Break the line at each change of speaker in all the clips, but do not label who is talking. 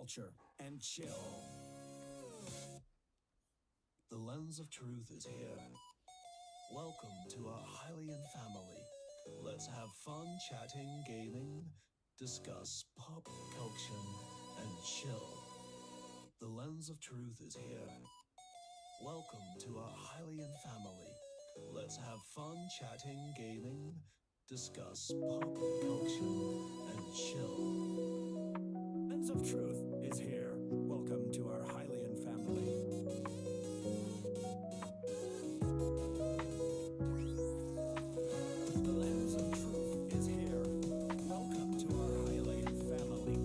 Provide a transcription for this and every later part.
culture and chill. The lens of truth is here. Welcome to our Hylian family. Let's have fun chatting, gaming, discuss pop culture, and chill. The lens of truth is here. Welcome to our Hylian family. Let's have fun chatting, gaming, discuss pop culture, and chill. Lens of truth is here. Welcome to our Hylian family. The lens of truth is here. Welcome to our Hylian family.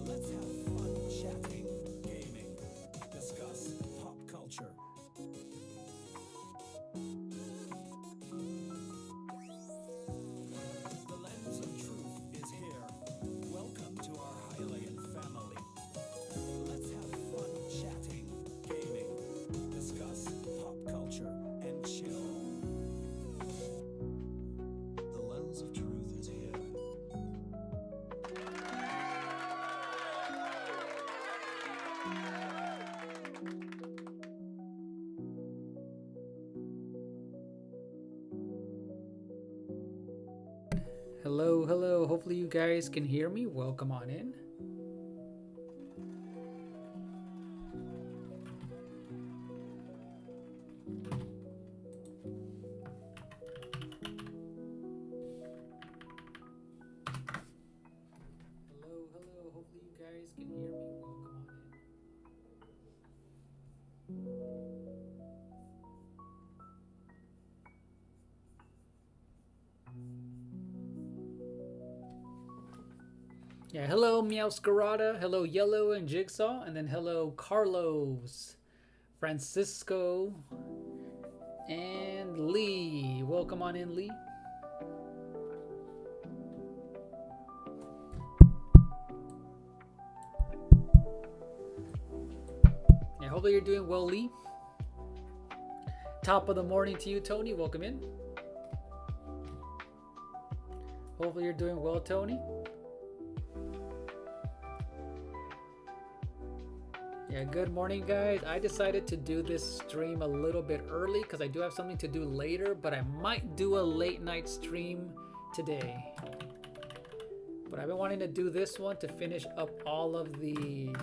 Let's have fun chatting, gaming, discuss pop culture. The lens of truth is here. Welcome to our Hylian family. Let's have fun chatting, gaming, discuss pop culture, and chill. The lens of truth is here.
Hello, hello. Hopefully you guys can hear me. Welcome on in. Hello, hello. Hopefully you guys can hear me. Welcome on in. Yeah, hello Meowscarada, hello Yellow and Jigsaw, and then hello Carlos, Francisco, and Lee. Welcome on in, Lee. Yeah, hopefully you're doing well, Lee. Top of the morning to you, Tony. Welcome in. Hopefully you're doing well, Tony. Yeah, good morning, guys. I decided to do this stream a little bit early because I do have something to do later, but I might do a late night stream today. But I've been wanting to do this one to finish up all of the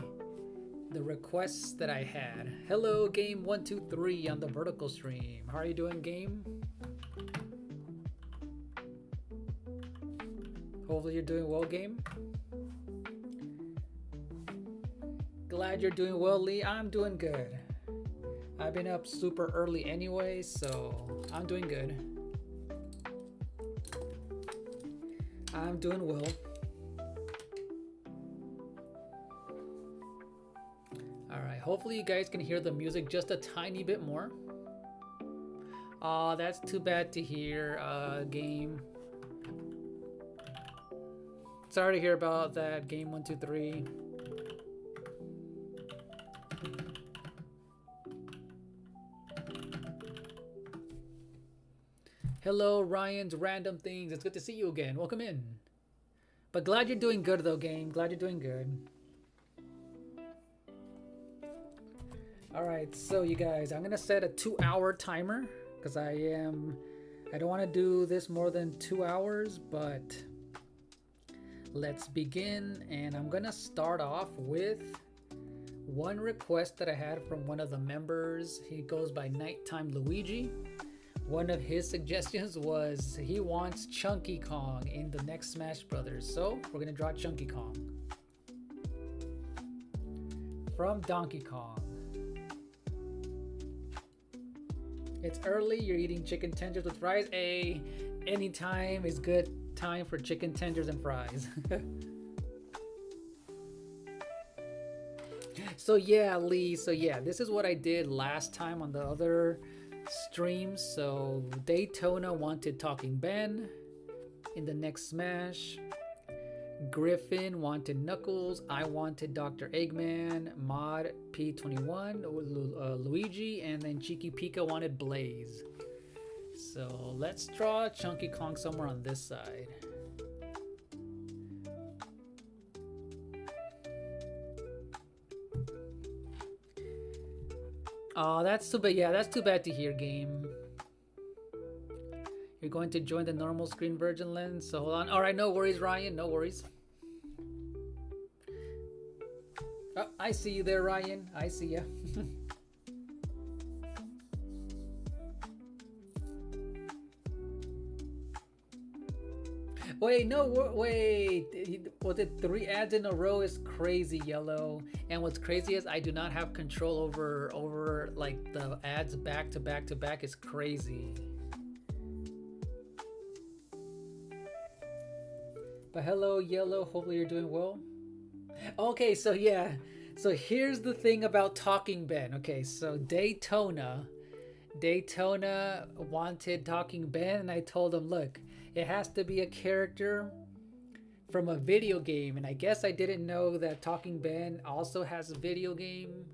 requests that I had. Hello, Game 123 on the vertical stream. How are you doing, Game? Hopefully you're doing well, Game. Glad you're doing well, Lee. I'm doing good. I've been up super early anyway, so I'm doing good. I'm doing well. Alright, hopefully you guys can hear the music just a tiny bit more. Aw, that's too bad to hear, Game. Sorry to hear about that, Game 123. Hello, Ryan's Random Things. It's good to see you again. Welcome in. But glad you're doing good, though, Game. Glad you're doing good. All right, so you guys, I'm gonna set a 2-hour timer because I don't want to do this more than 2 hours, but let's begin. And I'm gonna start off with one request that I had from one of the members. He goes by Nighttime Luigi. One of his suggestions was he wants Chunky Kong in the next Smash Brothers. So we're gonna draw Chunky Kong from Donkey Kong. It's early, you're eating chicken tenders with fries. Anytime is good time for chicken tenders and fries. So yeah, Lee, this is what I did last time on the other streams. So Daytona wanted Talking Ben in the next Smash. Griffin wanted Knuckles. I wanted Dr. Eggman. Mod P21 Luigi, and then Cheeky Pika wanted Blaze. So let's draw Chunky Kong somewhere on this side. Oh, that's too bad. Yeah, that's too bad to hear, game. You're going to join the normal screen version lens, so hold on. All right, no worries, Ryan. No worries. Oh, I see you there, Ryan. I see you. Wait, no, wait. Was it 3 ads in a row? Is crazy, Yellow. And what's crazy is I do not have control over like the ads back to back to back. Is crazy. But hello, Yellow. Hopefully you're doing well. Okay, so yeah. So here's the thing about Talking Ben. Okay, so Daytona wanted Talking Ben, and I told him, look, it has to be a character from a video game. And I guess I didn't know that Talking Ben also has a video game.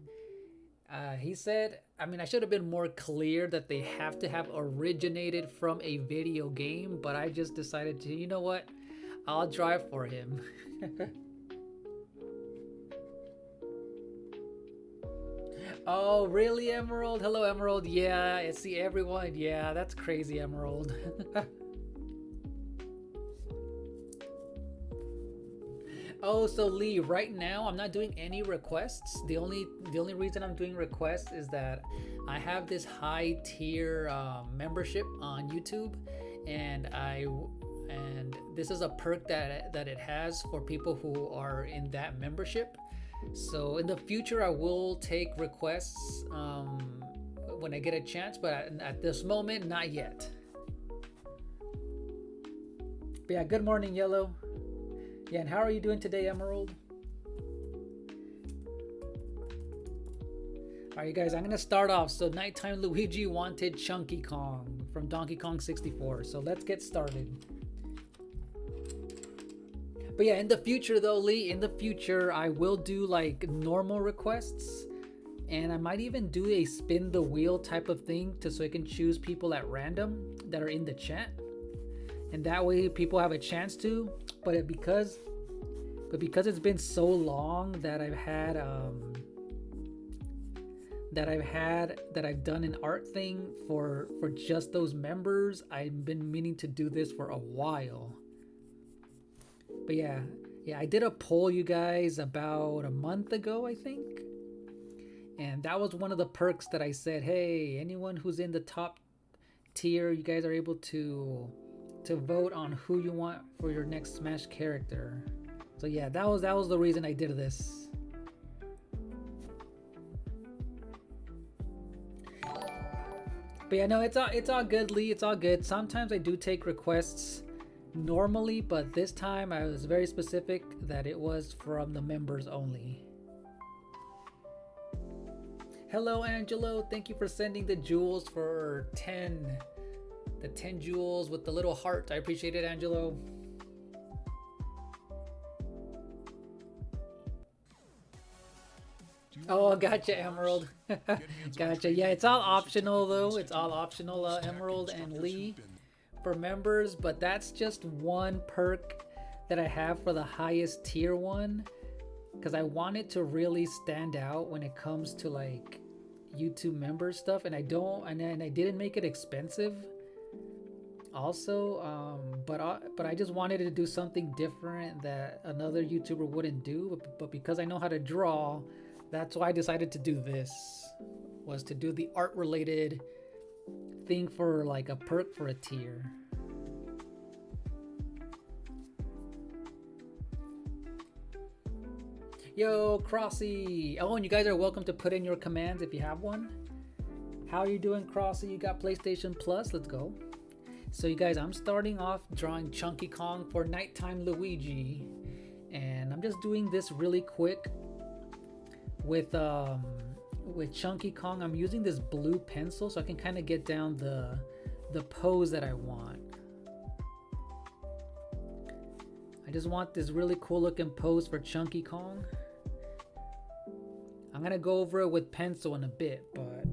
He said, I mean, I should have been more clear that they have to have originated from a video game, but I just decided to, you know what? I'll drive for him. Oh, really, Emerald? Hello, Emerald. Yeah, I see everyone. Yeah, that's crazy, Emerald. Oh, so Lee, right now I'm not doing any requests. The only reason I'm doing requests is that I have this high tier membership on YouTube, and this is a perk that it has for people who are in that membership. So in the future, I will take requests when I get a chance, but at this moment, not yet. But yeah, good morning, Yellow. Yeah, and how are you doing today, Emerald? All right, you guys, I'm gonna start off. So Nighttime Luigi wanted Chunky Kong from Donkey Kong 64. So let's get started. But yeah, in the future though, Lee, in the future, I will do like normal requests, and I might even do a spin the wheel type of thing so I can choose people at random that are in the chat, and that way people have a chance to. But because it's been so long that I've done an art thing for just those members, I've been meaning to do this for a while. But yeah, I did a poll, you guys, about a month ago, I think. And that was one of the perks that I said, hey, anyone who's in the top tier, you guys are able to vote on who you want for your next Smash character. So yeah, that was the reason I did this. But yeah, no, it's all good, Lee. It's all good. Sometimes I do take requests normally, but this time I was very specific that it was from the members only. Hello, Angelo. Thank you for sending the jewels for 10. The 10 jewels with the little heart. I appreciate it, Angelo. Oh, gotcha, Emerald. Gotcha. Yeah, it's all optional though. It's all optional, Emerald and Lee, for members. But that's just one perk that I have for the highest tier one, because I want it to really stand out when it comes to like YouTube member stuff. And I didn't make it expensive. Also, but I just wanted to do something different that another YouTuber wouldn't do. But because I know how to draw, that's why I decided to do this. Was to do the art related thing for like a perk for a tier. Yo, Crossy. Oh, and you guys are welcome to put in your commands if you have one. How are you doing, Crossy? You got PlayStation Plus? Let's go. So you guys, I'm starting off drawing Chunky Kong for Nighttime Luigi, and I'm just doing this really quick with Chunky Kong. I'm using this blue pencil so I can kind of get down the pose that I want. I just want this really cool looking pose for Chunky Kong. I'm gonna go over it with pencil in a bit, but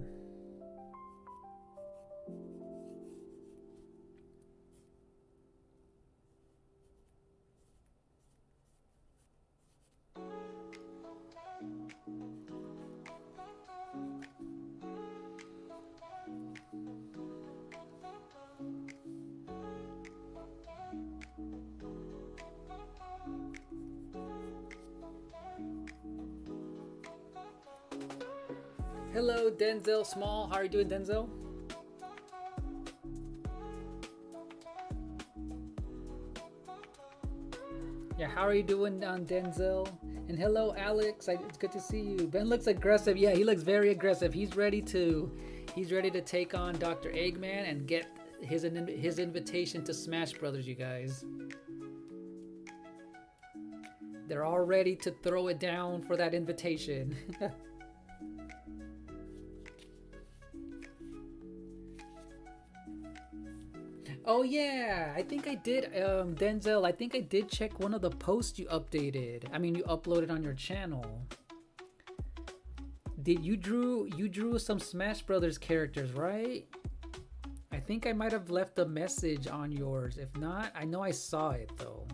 Hello, Denzel Small. How are you doing, Denzel? Yeah, how are you doing, Denzel? And hello, Alex. It's good to see you. Ben looks aggressive. Yeah, he looks very aggressive. He's ready to take on Dr. Eggman and get his invitation to Smash Brothers, you guys. They're all ready to throw it down for that invitation. Oh yeah, I think I did, Denzel. I think I did check one of the posts you updated. I mean, you uploaded on your channel. Did you drew some Smash Brothers characters, right? I think I might have left a message on yours. If not, I know I saw it though.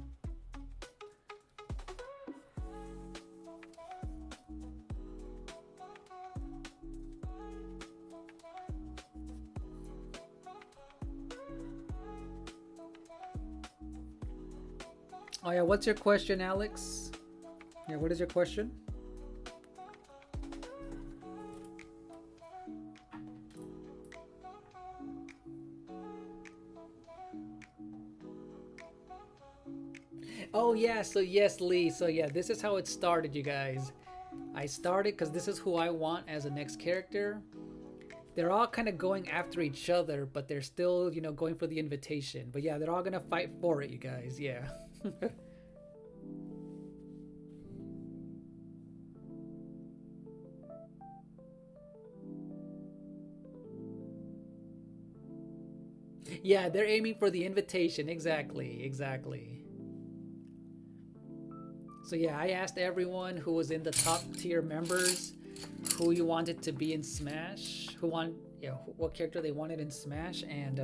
Oh yeah, what's your question, Alex? Yeah, what is your question? Oh yeah, so yes, Lee. So yeah, this is how it started, you guys. I started because this is who I want as a next character. They're all kind of going after each other, but they're still, you know, going for the invitation. But yeah, they're all gonna fight for it, you guys. Yeah. Yeah, they're aiming for the invitation. Exactly, exactly. So yeah, I asked everyone who was in the top tier members who you wanted to be in Smash, what character they wanted in Smash, and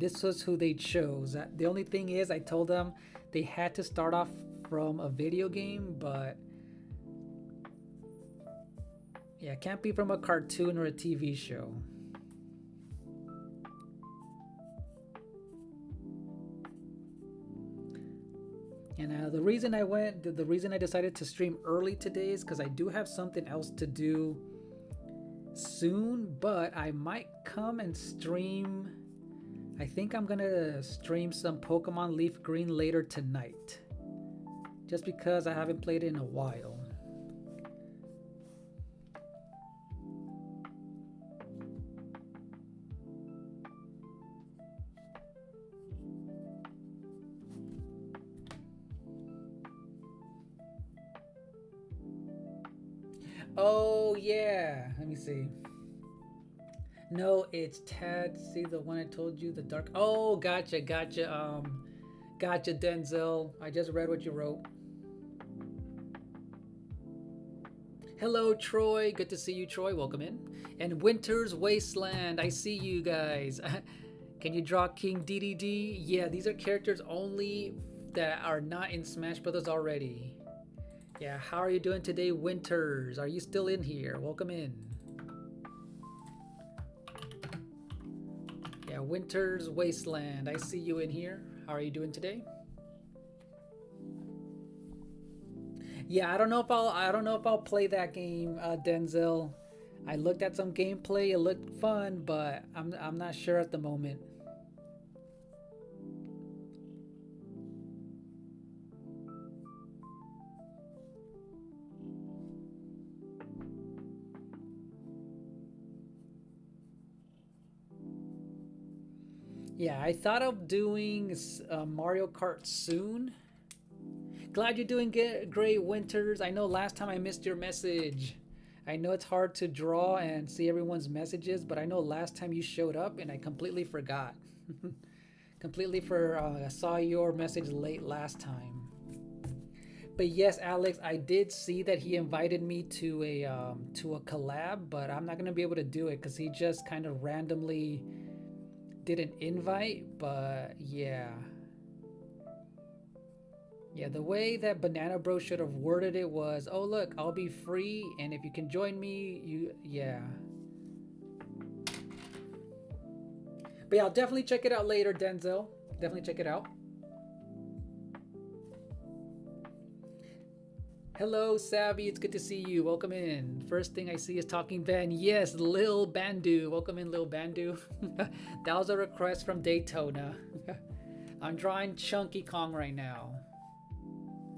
this was who they chose. The only thing is, I told them they had to start off from a video game, but yeah, it can't be from a cartoon or a TV show. And the reason I decided to stream early today is because I do have something else to do soon, but I might come and stream. I think I'm gonna stream some Pokemon Leaf Green later tonight, just because I haven't played it in a while. Oh yeah, let me see. No, it's Tad. See the one I told you, the dark. Oh, gotcha. Gotcha, Denzel. I just read what you wrote. Hello, Troy. Good to see you, Troy. Welcome in. And Winter's Wasteland. I see you guys. Can you draw King DDD? Yeah, these are characters only that are not in Smash Brothers already. Yeah, how are you doing today, Winters? Are you still in here? Welcome in. Yeah, Winter's Wasteland. I see you in here. How are you doing today? Yeah, I don't know if I'll play that game, Denzel. I looked at some gameplay. It looked fun, but I'm not sure at the moment. Yeah, I thought of doing Mario Kart soon. Glad you're doing great, Winters. I know last time I missed your message. I know it's hard to draw and see everyone's messages, but I know last time you showed up and I completely forgot. I saw your message late last time. But yes, Alex, I did see that he invited me to a collab, but I'm not gonna be able to do it because he just kind of randomly did an invite. But yeah, the way that Banana Bro should have worded it was, oh look, I'll be free, and if you can join me, but yeah, I'll definitely check it out later, Denzel. Definitely check it out. Hello, Savvy. It's good to see you. Welcome in. First thing I see is Talking Ben. Yes, Lil Bandu. Welcome in, Lil Bandu. That was a request from Daytona. I'm drawing Chunky Kong right now.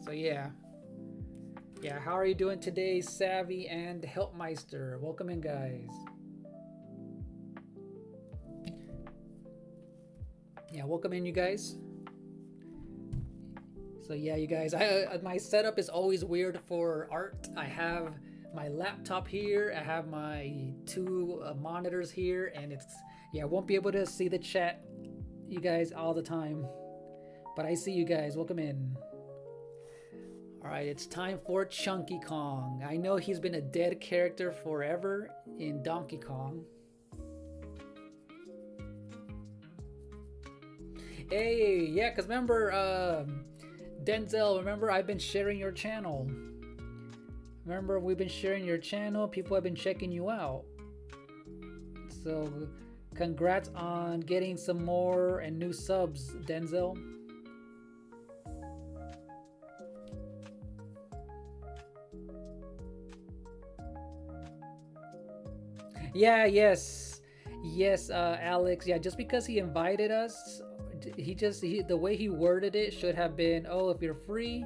So yeah. Yeah, how are you doing today, Savvy and Helpmeister? Welcome in, guys. Yeah, welcome in, you guys. So yeah, you guys, my setup is always weird for art. I have my laptop here, I have my two monitors here, and it's, yeah, I won't be able to see the chat, you guys, all the time. But I see you guys, welcome in. All right, it's time for Chunky Kong. I know he's been a dead character forever in Donkey Kong. Hey, yeah, because remember, Denzel, remember I've been sharing your channel. Remember, we've been sharing your channel. People have been checking you out. So, congrats on getting some more and new subs, Denzel. Yeah, yes. Yes, Alex. Yeah, just because he invited us, the way he worded it should have been, oh, if you're free,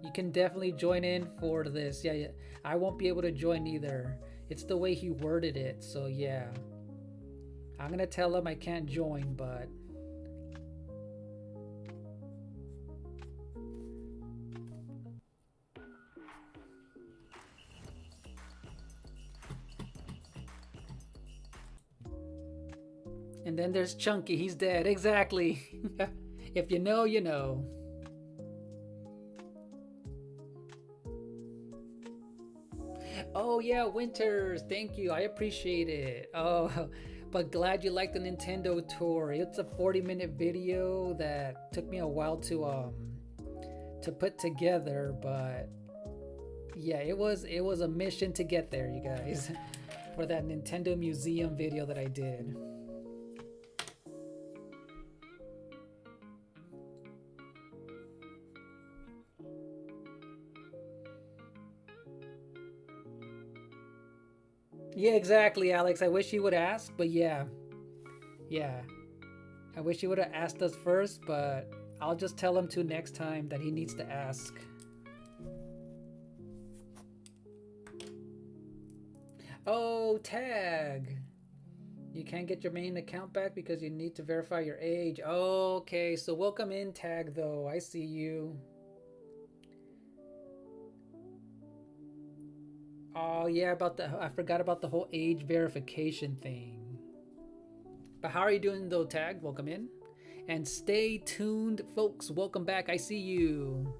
you can definitely join in for this. Yeah, yeah. I won't be able to join either. It's the way he worded it. So yeah, I'm gonna tell him I can't join, but and then there's Chunky. He's dead. Exactly. If you know, you know. Oh yeah, Winters, thank you. I appreciate it. Oh, but glad you liked the Nintendo tour. It's a 40-minute video that took me a while to put together, but yeah, it was a mission to get there, you guys, for that Nintendo Museum video that I did. Yeah, exactly, Alex. I wish you would ask, but yeah. Yeah. I wish he would have asked us first, but I'll just tell him to next time that he needs to ask. Oh, tag. You can't get your main account back because you need to verify your age. Okay, so welcome in, tag, though. I see you. Oh, yeah, I forgot about the whole age verification thing. But how are you doing, though, tag? Welcome in. And stay tuned, folks. Welcome back. I see you.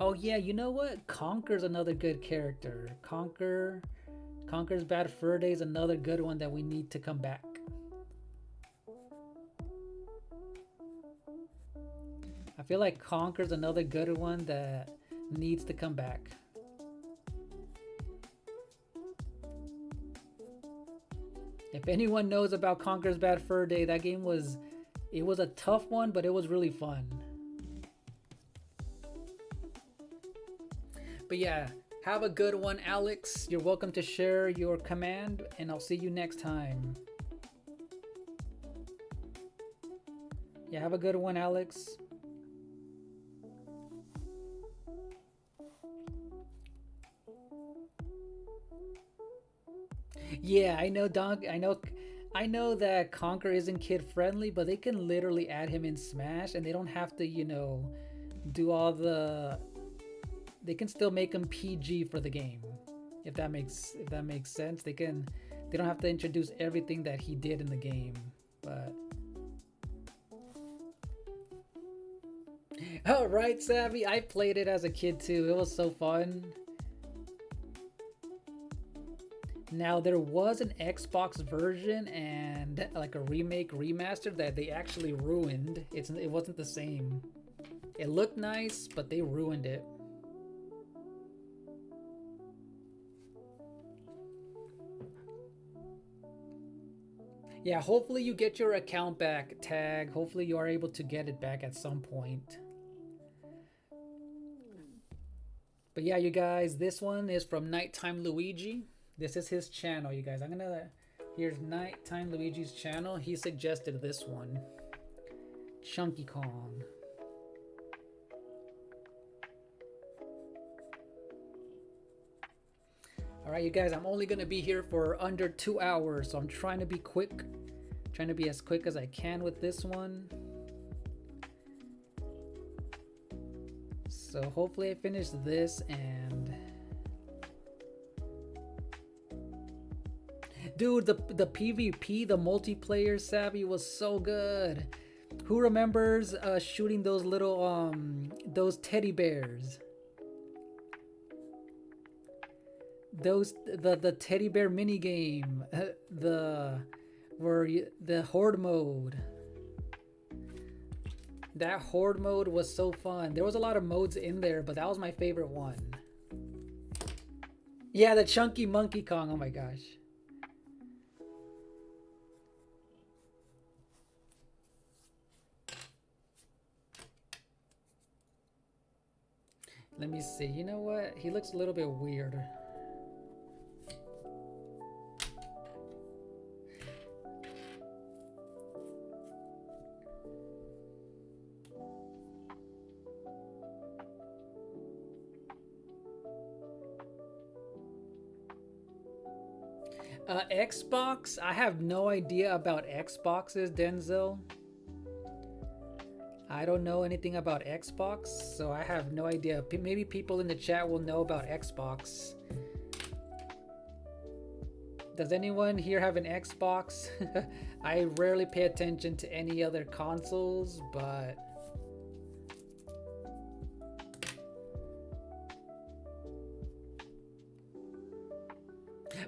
Oh, yeah, you know what? Conker's another good character. Conker's Bad Fur Day is another good one that we need to come back. I feel like Conker's another good one that needs to come back. If anyone knows about Conker's Bad Fur Day, that game was a tough one, but it was really fun. But yeah, have a good one, Alex. You're welcome to share your command, and I'll see you next time. Yeah, have a good one, Alex. Yeah, I know, I know that Conker isn't kid friendly, but they can literally add him in Smash, and they don't have to, you know, do all the. They can still make him PG for the game, if that makes sense. They don't have to introduce everything that he did in the game, but. All right, Savvy. I played it as a kid too. It was so fun. Now there was an Xbox version and like a remake remaster that they actually ruined. It wasn't the same. It looked nice, but they ruined it. Yeah, hopefully you get your account back, tag. Hopefully you are able to get it back at some point. But yeah, you guys, this one is from Nighttime Luigi. This is his channel, you guys. Here's Nighttime Luigi's channel. He suggested this one. Chunky Kong. Alright, you guys, I'm only going to be here for under 2 hours, so I'm trying to be quick. Trying to be as quick as I can with this one. So hopefully I finish this and... Dude, the PvP, the multiplayer Savvy was so good. Who remembers shooting those little, those teddy bears? The teddy bear mini game, the horde mode. That horde mode was so fun. There was a lot of modes in there, but that was my favorite one. Yeah, the chunky Monkey Kong. Oh my gosh. Let me see. You know what? He looks a little bit weird. Xbox? I have no idea about Xboxes, Denzel. I don't know anything about Xbox, so I have no idea. Maybe people in the chat will know about Xbox. Does anyone here have an Xbox? I rarely pay attention to any other consoles, but...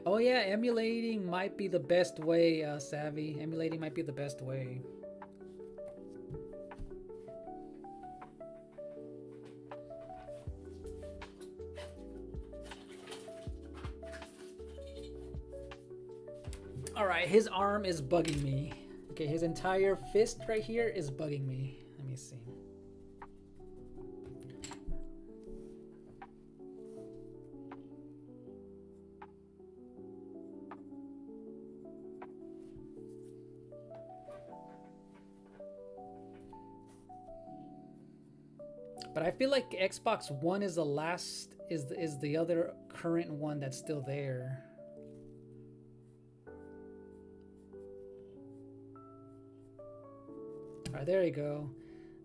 Oh yeah, emulating might be the best way, Savvy. Emulating might be the best way. Alright, his arm is bugging me. Okay, his entire fist right here is bugging me. Let me see. But I feel like Xbox One is the last, is the other current one that's still there. All right, there you go.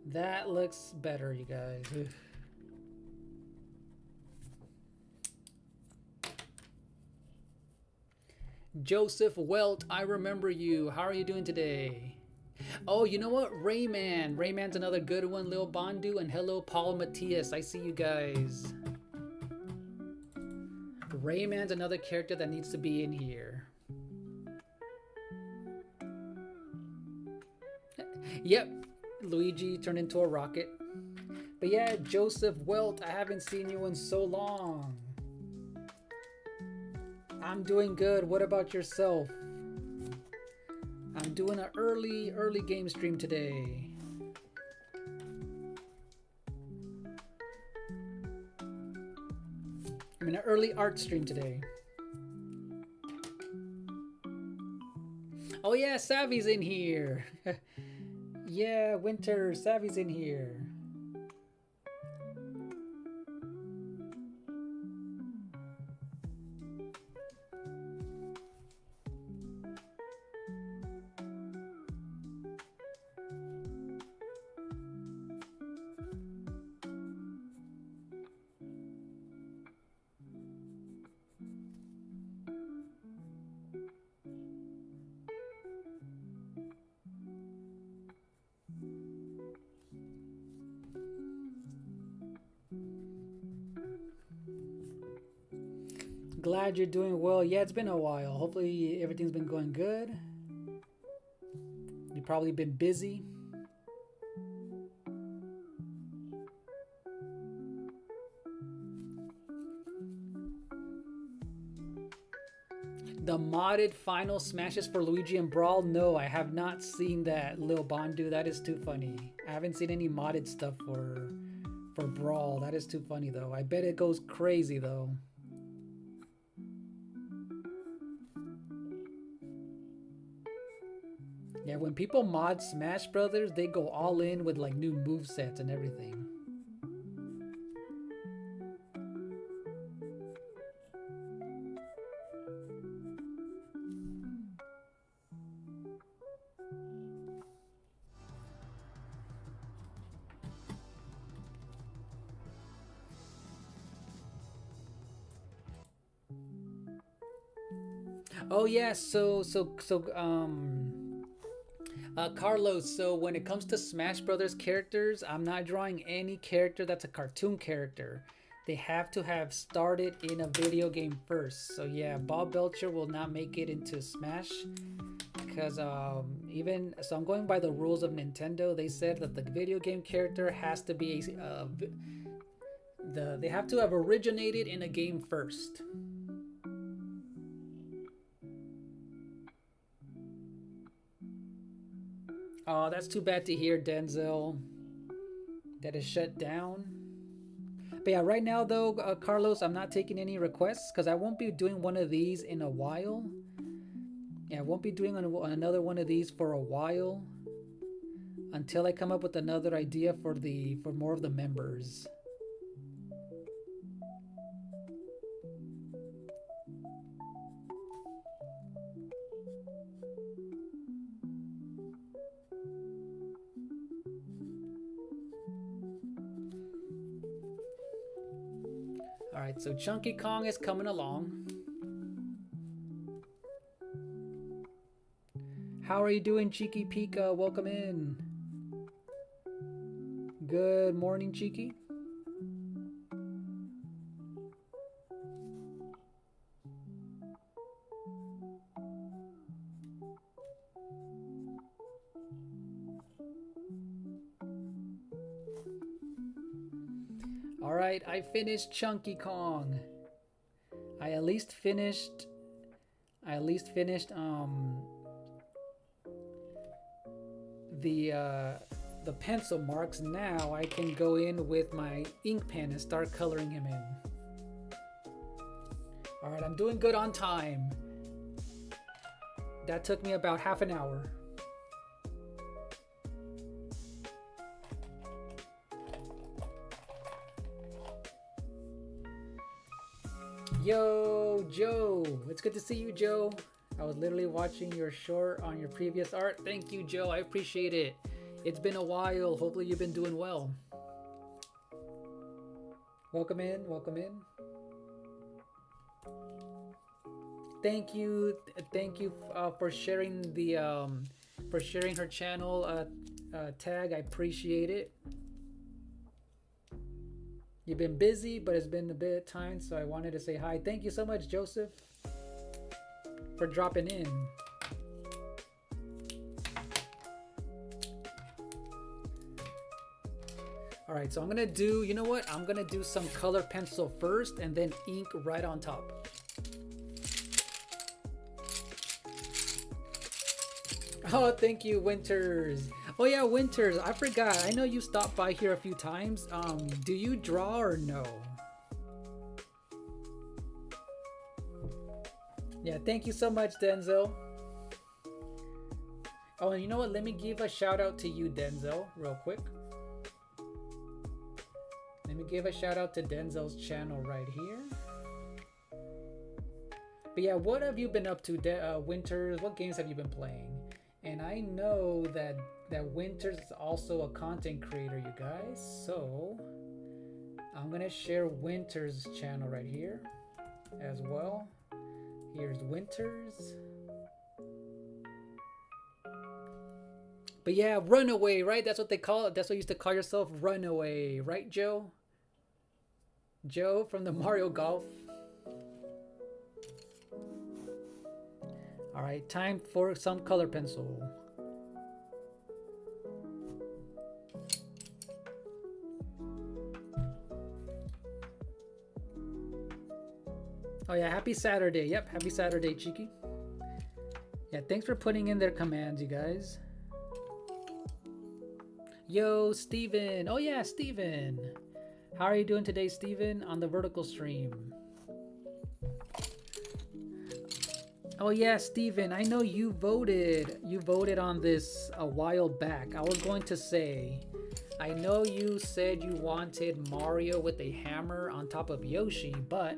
That looks better, you guys. Ugh. Joseph Welt, I remember you. How are you doing today? Oh, you know what? Rayman. Rayman's another good one. Lil Bondu and hello, Paul Matias. I see you guys. Rayman's another character that needs to be in here. Yep, Luigi turned into a rocket. But yeah, Joseph Welt, I haven't seen you in so long. I'm doing good. What about yourself? I'm doing an early game stream today. I'm in an early art stream today. Oh yeah, Savvy's in here. Yeah, Winter, Savvy's in here. Glad you're doing well. Yeah, it's been a while. Hopefully everything's been going good. You've probably been busy. The modded final smashes for Luigi and Brawl? No, I have not seen that, Lil Bondu. That is too funny. I haven't seen any modded stuff for Brawl. That is too funny though. I bet it goes crazy though. Yeah, when people mod Smash Brothers, they go all in with like new movesets and everything. Oh yeah, Carlos, so when it comes to Smash Brothers characters, I'm not drawing any character that's a cartoon character. They have to have started in a video game first. So yeah, Bob Belcher will not make it into Smash because even so, I'm going by the rules of Nintendo. They said that the video game character has to be they have to have originated in a game first. Oh, that's too bad to hear, Denzel. That is shut down. But yeah, right now though, Carlos, I'm not taking any requests because I won't be doing one of these in a while. Yeah, I won't be doing another one of these for a while until I come up with another idea for more of the members. Alright, so Chunky Kong is coming along. How are you doing, Cheeky Pika? Welcome in. Good morning, Cheeky. Alright, I finished Chunky Kong. I at least finished the pencil marks. Now I can go in with my ink pen and start coloring him in. Alright, I'm doing good on time. That took me about half an hour. Yo, Joe. It's good to see you, Joe. I was literally watching your short on your previous art. Thank you, Joe. I appreciate it. It's been a while. Hopefully you've been doing well. Welcome in. Welcome in. Thank you. Thank you for sharing her channel tag. I appreciate it. You've been busy, but it's been a bit of time, so I wanted to say hi. Thank you so much, Joseph, for dropping in. All right, so I'm gonna do, you know what? I'm gonna do some color pencil first and then ink right on top. Oh, thank you, Winters. Oh yeah, Winters, I forgot. I know you stopped by here a few times. Do you draw or no? Yeah, thank you so much, Denzel. Oh, and you know what? Let me give a shout out to you, Denzel, real quick. Let me give a shout out to Denzel's channel right here. But yeah, what have you been up to, Winters? What games have you been playing? And I know that Winters is also a content creator, you guys. So I'm gonna share Winters' channel right here as well. Here's Winters. But yeah, Runaway, right? That's what they call it. That's what you used to call yourself, Runaway, right, Joe? Joe from the Mario Golf. All right, time for some color pencil. Oh yeah, happy Saturday. Yep, happy Saturday, Cheeky. Yeah, thanks for putting in their commands, you guys. Yo, Steven. Oh yeah, Steven. How are you doing today, Steven, on the vertical stream? Oh yeah, Steven, I know you voted. You voted on this a while back. I was going to say, I know you said you wanted Mario with a hammer on top of Yoshi, but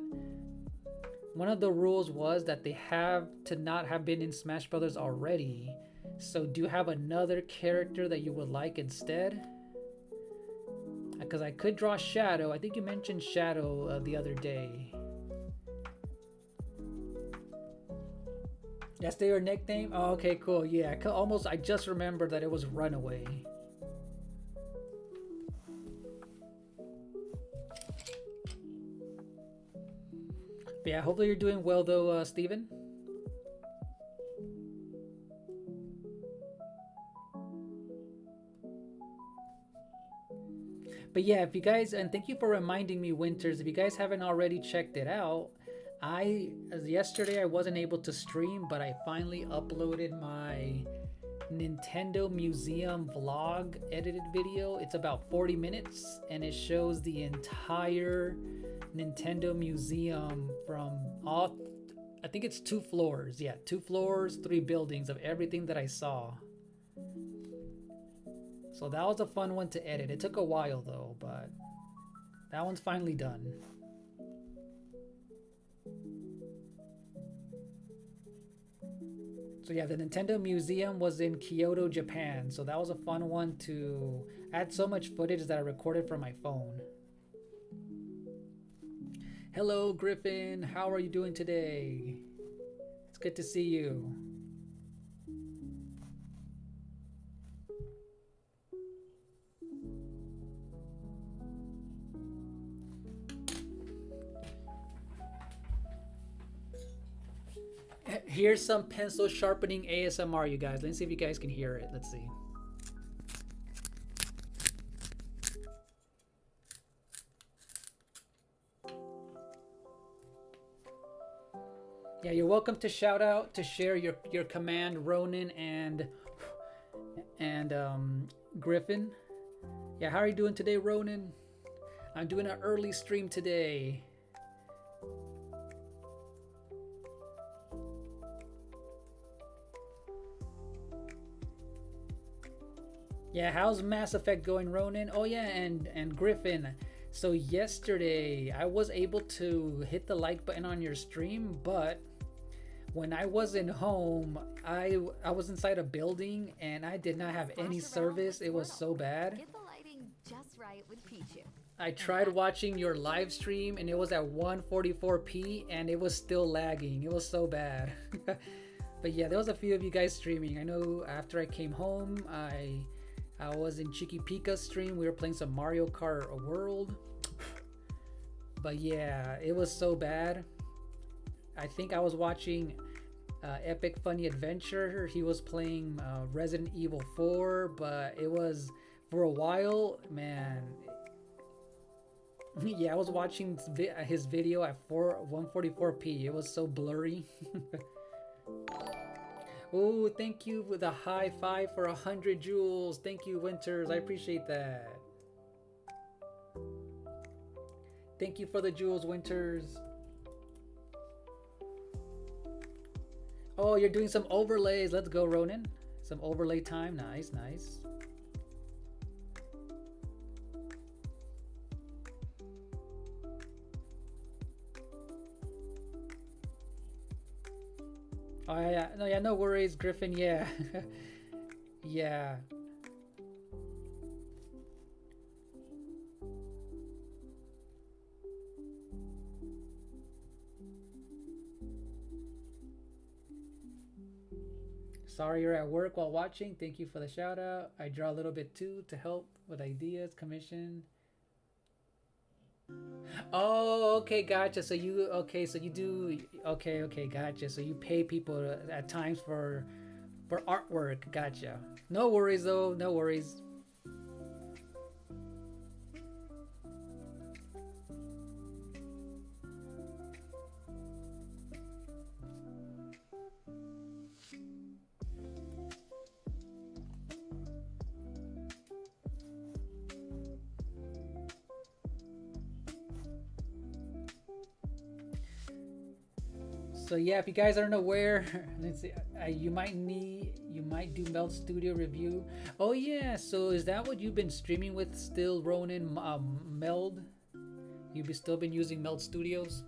one of the rules was that they have to not have been in Smash Brothers already. So do you have another character that you would like instead? Because I could draw Shadow. I think you mentioned Shadow the other day. That's their nickname? Oh, okay, cool. Yeah, I just remembered that it was Runaway. But yeah, hopefully you're doing well though, Steven. But yeah, if you guys, and thank you for reminding me, Winters, if you guys haven't already checked it out, yesterday I wasn't able to stream, but I finally uploaded my Nintendo Museum vlog edited video. It's about 40 minutes and it shows the entire Nintendo Museum from all, I think it's 2 floors. Yeah, 2 floors, 3 buildings of everything that I saw. So that was a fun one to edit. It took a while though, but that one's finally done. So yeah, the Nintendo Museum was in Kyoto, Japan. So that was a fun one to add so much footage that I recorded from my phone. Hello, Griffin. How are you doing today? It's good to see you. Here's some pencil sharpening ASMR, you guys. Let's see if you guys can hear it. Let's see. Yeah, you're welcome to shout out, to share your command, Ronan and Griffin. Yeah, how are you doing today, Ronan? I'm doing an early stream today. Yeah, how's Mass Effect going, Ronan? Oh yeah, and Griffin. So yesterday I was able to hit the like button on your stream, but when I wasn't home, I was inside a building and I did not have any service. It was so bad.
Get the lighting just right with Pichu.
I tried watching your live stream and it was at 144p and it was still lagging. It was so bad. But yeah, there was a few of you guys streaming. I know after I came home, I was in Chiquipika's stream. We were playing some Mario Kart World. But yeah, it was so bad. I think I was watching Epic Funny Adventure. He was playing Resident Evil 4, but it was, for a while, man. Yeah, I was watching his video at 144p. It was so blurry. Oh, thank you for the high five for 100 jewels. Thank you, Winters. I appreciate that. Thank you for the jewels, Winters. Oh, you're doing some overlays. Let's go, Ronan. Some overlay time. Nice, nice. Oh yeah, no, yeah, no worries, Griffin. Yeah, yeah. Sorry you're at work while watching. Thank you for the shout out. I draw a little bit too to help with ideas, commission. Oh, okay, gotcha. So you, okay, so you do, okay, gotcha. So you pay people at times for artwork. Gotcha. No worries though, no worries. So yeah, if you guys aren't aware, let's see, you might do Meld Studio review. Oh yeah, so is that what you've been streaming with still, Ronin? Meld? You've still been using Meld Studios?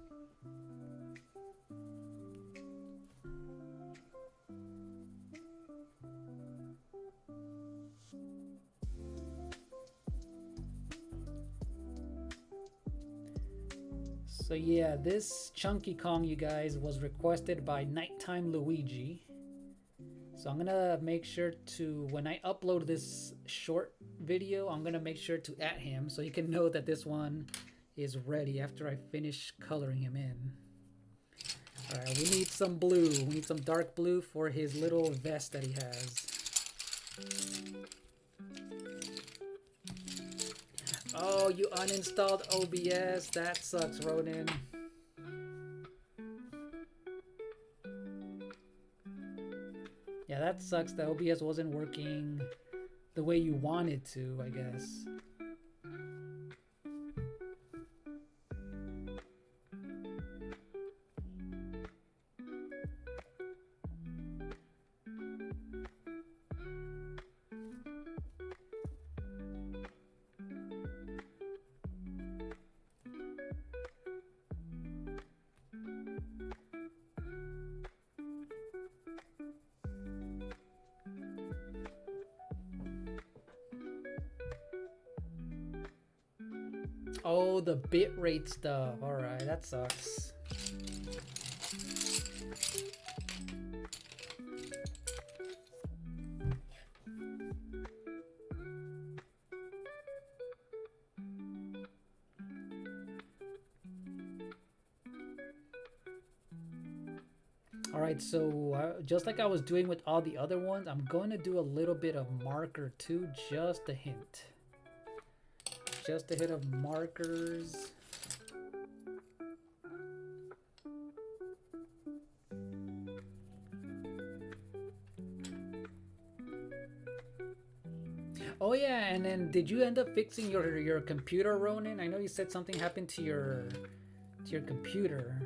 So yeah, this Chunky Kong, you guys, was requested by Nighttime Luigi. So I'm gonna make sure to, when I upload this short video, I'm gonna make sure to @ him so you can know that this one is ready after I finish coloring him in. Alright, we need some blue. We need some dark blue for his little vest that he has. Oh, you uninstalled OBS. That sucks, Ronin. Yeah, that sucks. The OBS wasn't working the way you wanted to, I guess. Oh, the bitrate stuff. Alright, that sucks. Alright, so just like I was doing with all the other ones, I'm going to do a little bit of marker too, just a hint. Just a hit of markers. Oh yeah, and then did you end up fixing your computer, Ronin? I know you said something happened to your computer.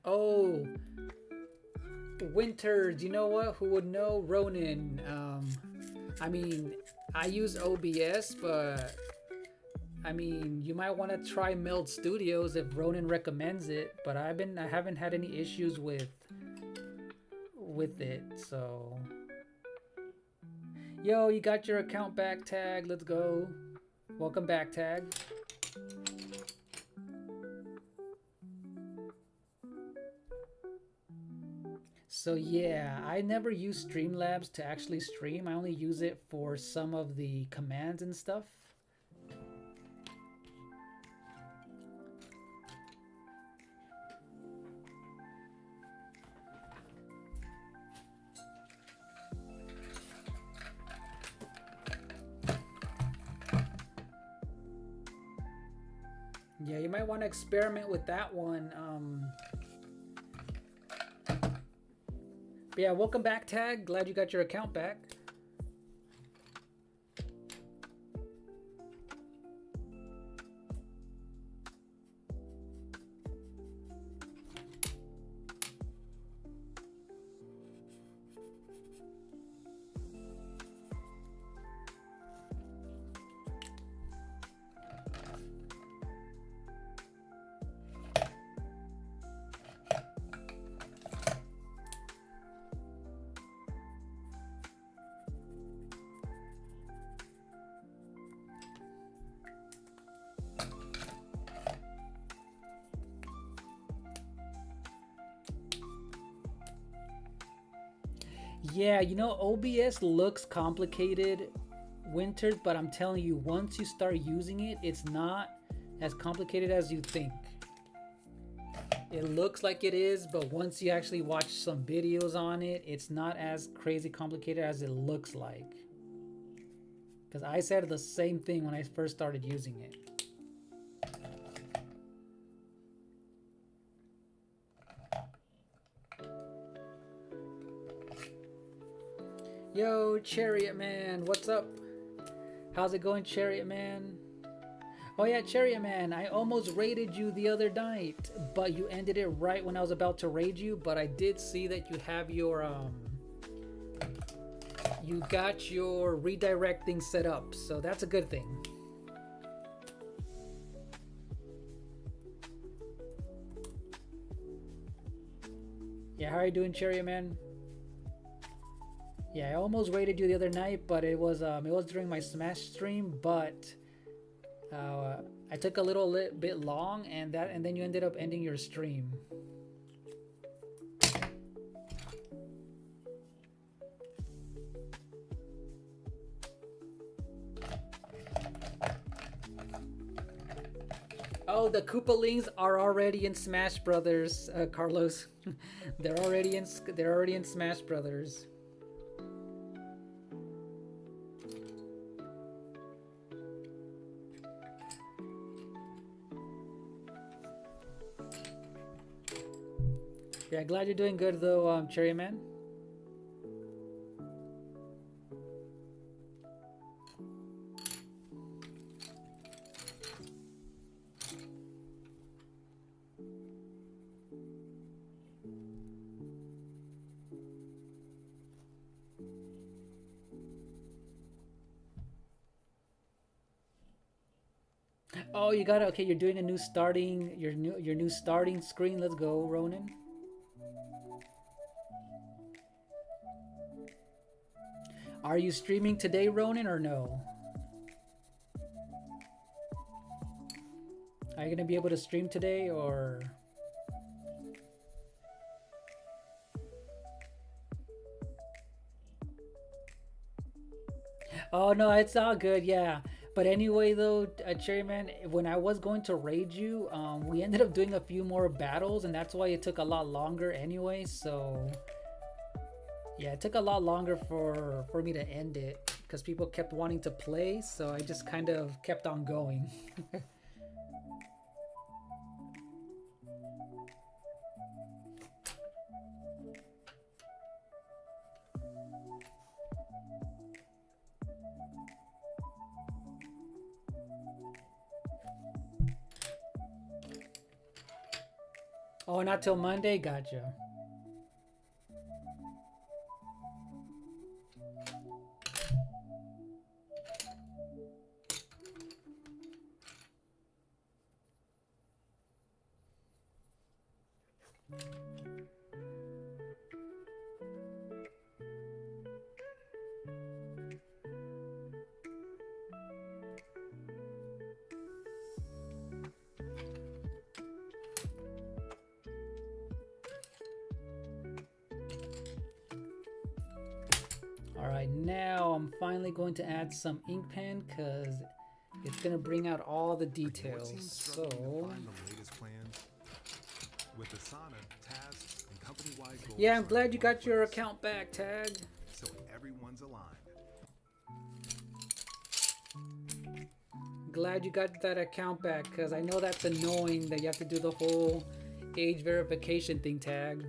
Oh, Winters, you know what? Who would know? Ronin. I mean, I use OBS, but I mean, you might want to try Meld Studios if Ronin recommends it. But I haven't had any issues with it. So, yo, you got your account back, Tag. Let's go. Welcome back, Tag. So yeah, I never use Streamlabs to actually stream. I only use it for some of the commands and stuff. Yeah, you might want to experiment with that one. But yeah, welcome back, Tag. Glad you got your account back. Yeah, you know, OBS looks complicated, Winters, but I'm telling you, once you start using it, it's not as complicated as you think. It looks like it is, but once you actually watch some videos on it, it's not as crazy complicated as it looks like. Because I said the same thing when I first started using it. Yo, Chariot Man, what's up? How's it going, Chariot Man? Oh yeah, Chariot Man, I almost raided you the other night, but you ended it right when I was about to raid you, but I did see that you have your, you got your redirecting set up, so that's a good thing. Yeah, how are you doing, Chariot Man? Yeah, I almost raided you the other night, but it was during my Smash stream, but I took a little bit long, and then you ended up ending your stream. Oh, the Koopalings are already in Smash Brothers, Carlos. they're already in Smash Brothers. Yeah, glad you're doing good though, Cherry Man. Oh, you got it. Okay, you're doing a new starting your new starting screen. Let's go, Ronan. Are you streaming today, Ronan, or no? Are you gonna be able to stream today, or? Oh no, it's all good. Yeah. But anyway, though, Cherry Man, when I was going to raid you, we ended up doing a few more battles, and that's why it took a lot longer anyway. So yeah, it took a lot longer for me to end it because people kept wanting to play, so I just kind of kept on going. Oh, not till Monday? Gotcha. Alright, now I'm finally going to add some ink pen because it's going to bring out all the details. So, yeah, I'm glad you got your account back, Tag.
So everyone's aligned.
Glad you got that account back because I know that's annoying that you have to do the whole age verification thing, Tag.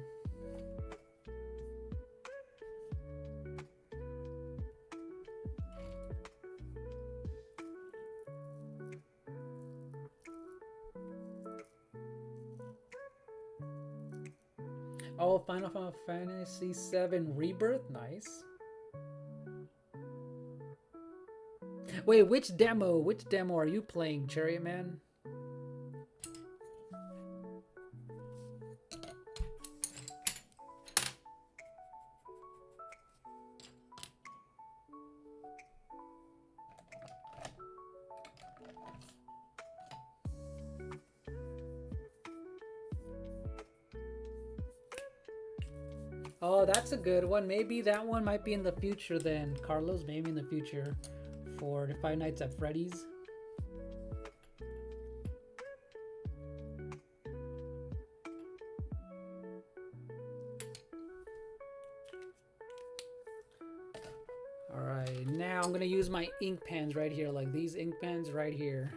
Oh, Final Fantasy VII Rebirth, nice. Wait, which demo are you playing, Chariot Man? Oh, that's a good one. Maybe that one might be in the future then, Carlos. Maybe in the future for the Five Nights at Freddy's. Alright, now I'm gonna use my ink pens right here, like these ink pens right here.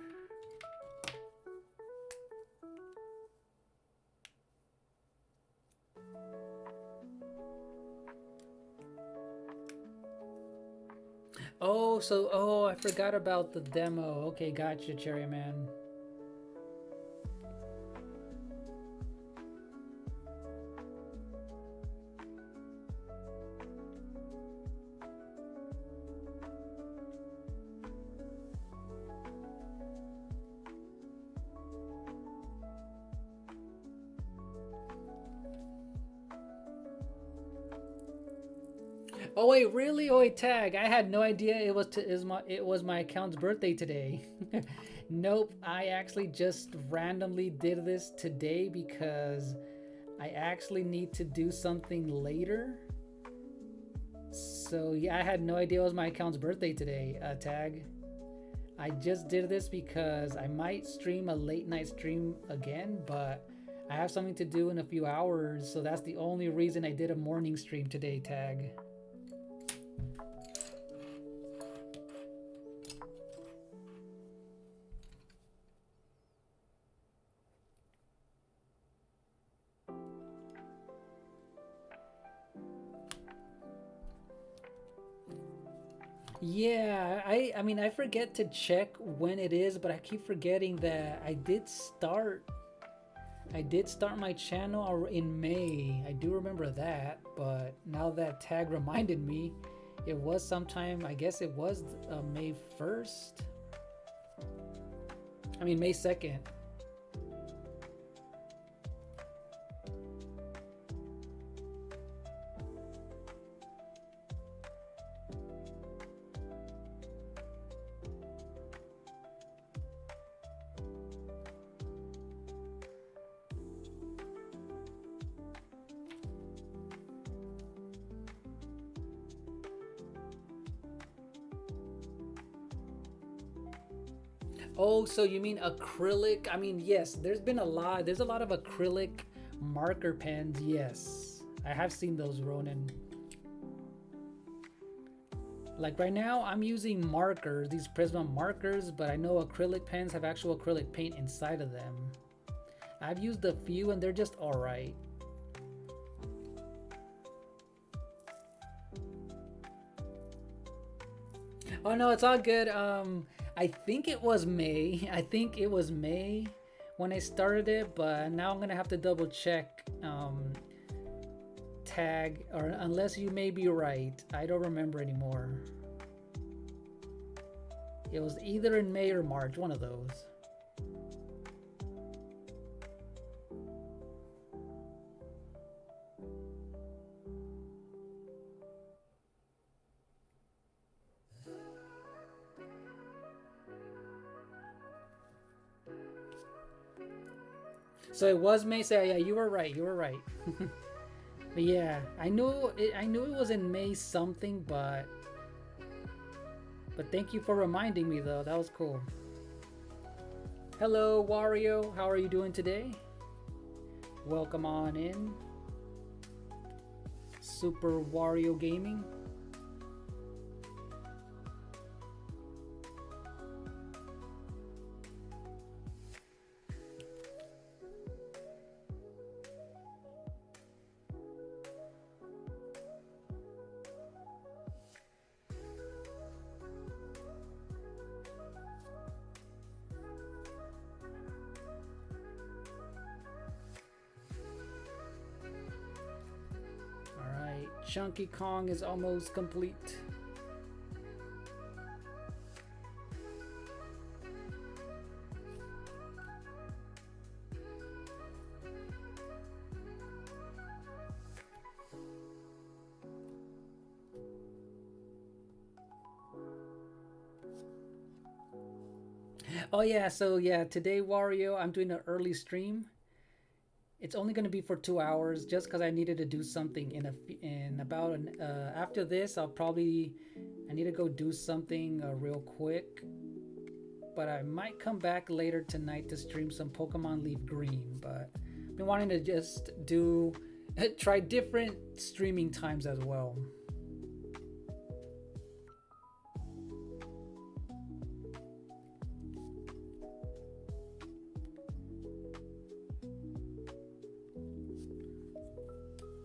Oh, so oh, I forgot about the demo. Okay, gotcha, Cherry Man. Oh wait, really? Oh wait, tag. I had no idea it was my account's birthday today. Nope, I actually just randomly did this today because I actually need to do something later. So yeah, I had no idea it was my account's birthday today, tag. I just did this because I might stream a late night stream again, but I have something to do in a few hours, so that's the only reason I did a morning stream today, tag. Yeah, I mean I forget to check when it is, but I keep forgetting that I did start my channel in May. I do remember that, but now that tag reminded me, it was sometime, I guess it was May 1st. I mean May 2nd. Oh, so you mean acrylic? I mean, yes, there's a lot of acrylic marker pens, yes. I have seen those, Ronan. Like right now, I'm using markers, these Prisma markers, but I know acrylic pens have actual acrylic paint inside of them. I've used a few and they're just alright. Oh no, it's all good. I think it was May. I think it was May when I started it, but now I'm gonna have to double check tag, or unless you may be right. I don't remember anymore. It was either in May or March, one of those. So it was May. So yeah, you were right. You were right. But yeah, I knew it was in May something, but thank you for reminding me though. That was cool. Hello, Wario. How are you doing today? Welcome on in. Super Wario Gaming. Chunky Kong is almost complete. Oh yeah, so yeah, today Wario, I'm doing an early stream. It's only going to be for 2 hours, just because I needed to do something after this. I need to go do something real quick, but I might come back later tonight to stream some Pokemon Leaf Green. But I've been wanting to just try different streaming times as well.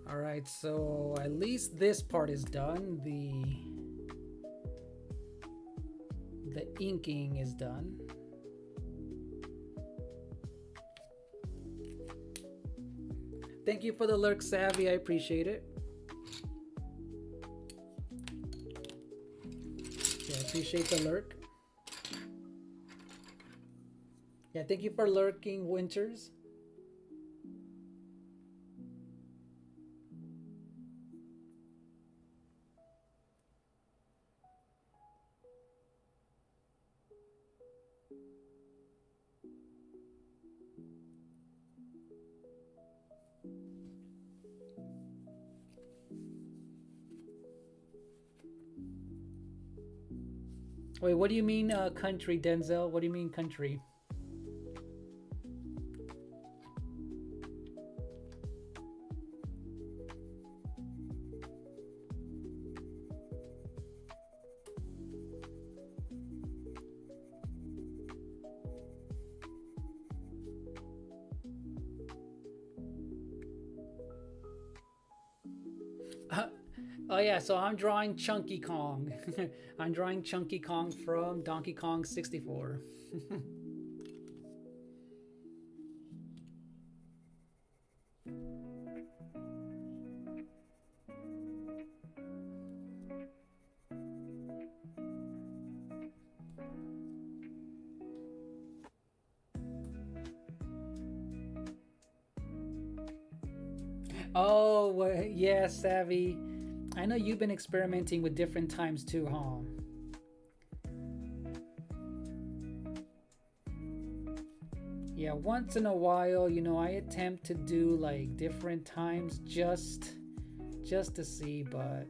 Alright, so at least this part is done. the inking is done. Thank you for the lurk, Savvy. I appreciate it. Yeah, I appreciate the lurk. Yeah, thank you for lurking, Winters. Wait, what do you mean country, Denzel? What do you mean country? Oh yeah, so I'm drawing Chunky Kong. I'm drawing Chunky Kong from Donkey Kong 64. Oh, yeah, Savvy. I know you've been experimenting with different times too, huh? Yeah, once in a while, you know, I attempt to do like different times just to see, but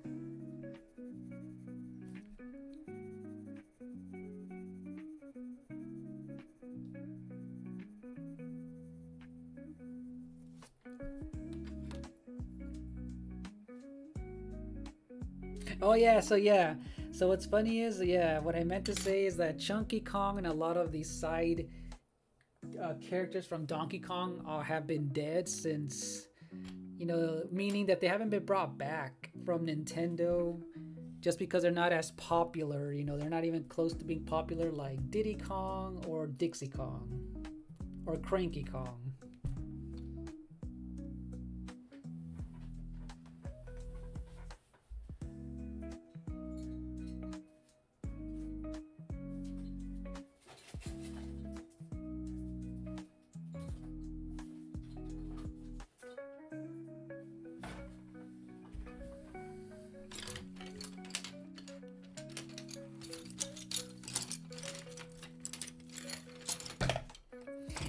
oh yeah, so what's funny is, yeah, what I meant to say is that Chunky Kong and a lot of these side characters from Donkey Kong have been dead since, you know, meaning that they haven't been brought back from Nintendo just because they're not as popular, you know, they're not even close to being popular like Diddy Kong or Dixie Kong or Cranky Kong.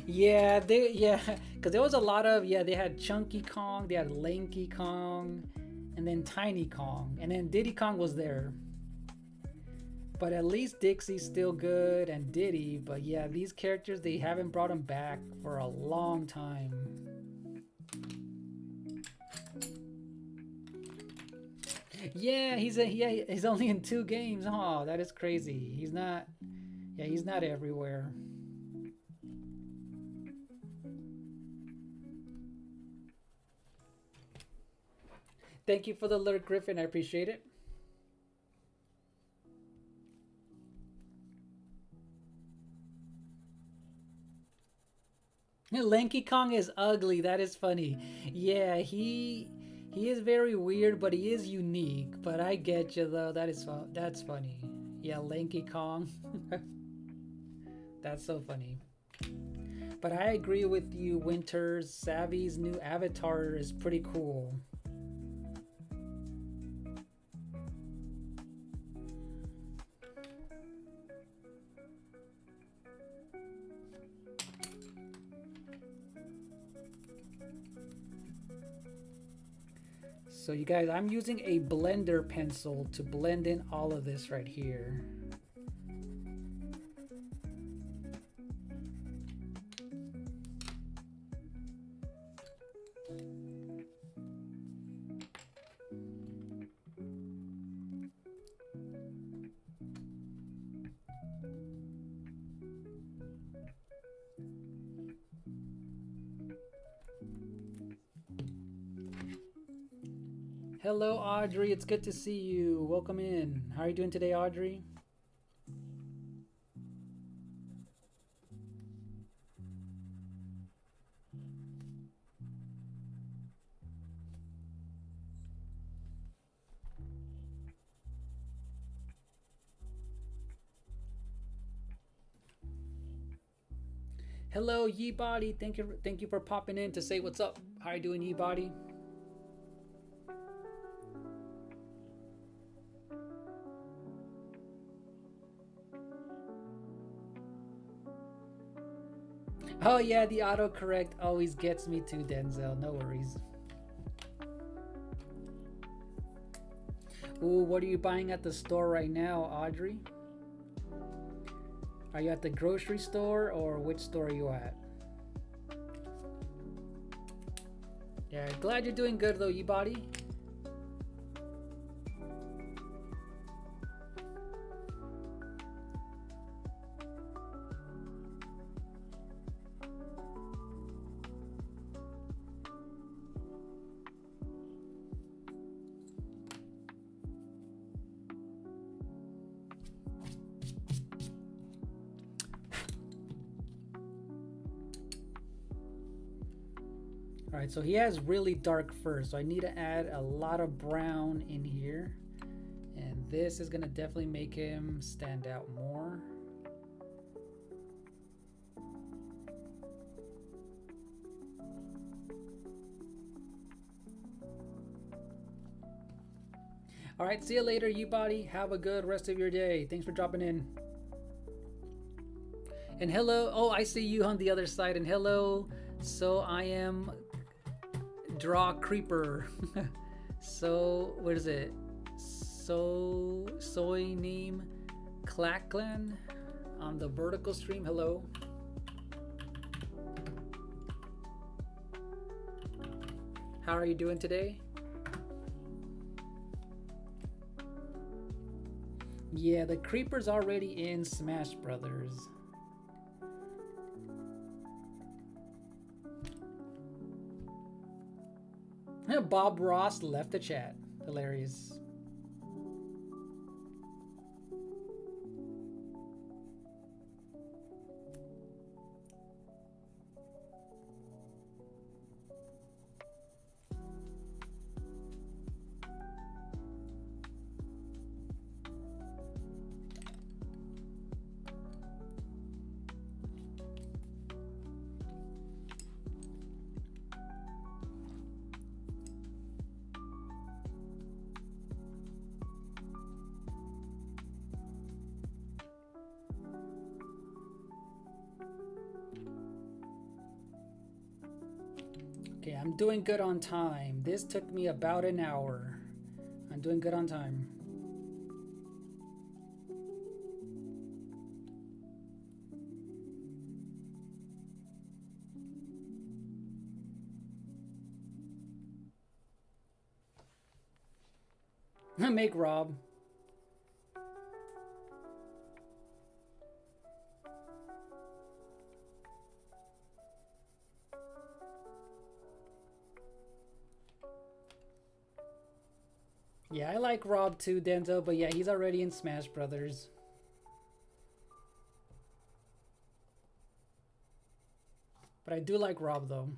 Yeah, because there was a lot of, yeah, they had Chunky Kong, they had Lanky Kong, and then Tiny Kong, and then Diddy Kong was there. But at least Dixie's still good and Diddy, but yeah, these characters, they haven't brought them back for a long time. Yeah, he's only in 2 games. Oh, that is crazy. He's not everywhere. Thank you for the alert, Griffin. I appreciate it. Lanky Kong is ugly. That is funny. Yeah, he is very weird, but he is unique. But I get you though. That's funny. Yeah, Lanky Kong. That's so funny. But I agree with you, Winters. Savvy's new avatar is pretty cool. So you guys, I'm using a blender pencil to blend in all of this right here. Hello, Audrey. It's good to see you. Welcome in. How are you doing today, Audrey? Hello, Ye-Body. Thank you for popping in to say what's up. How you doing, Ye-Body? Oh yeah, the autocorrect always gets me too, Denzel. No worries. Ooh, what are you buying at the store right now, Audrey? Are you at the grocery store or which store are you at? Yeah, glad you're doing good though, Ye-Body. Alright, so he has really dark fur, so I need to add a lot of brown in here. And this is going to definitely make him stand out more. Alright, see you later, Ye-Body. Have a good rest of your day. Thanks for dropping in. And hello, oh, I see you on the other side. And hello, so I am Draw Creeper. So, what is it? Soy name Clacklan on the vertical stream. Hello. How are you doing today? Yeah, the Creeper's already in Smash Brothers. Bob Ross left the chat. Hilarious. Okay, I'm doing good on time. This took me about an hour. I'm doing good on time. Make Rob. Yeah, I like Rob too, Denzel, but yeah, he's already in Smash Brothers. But I do like Rob though.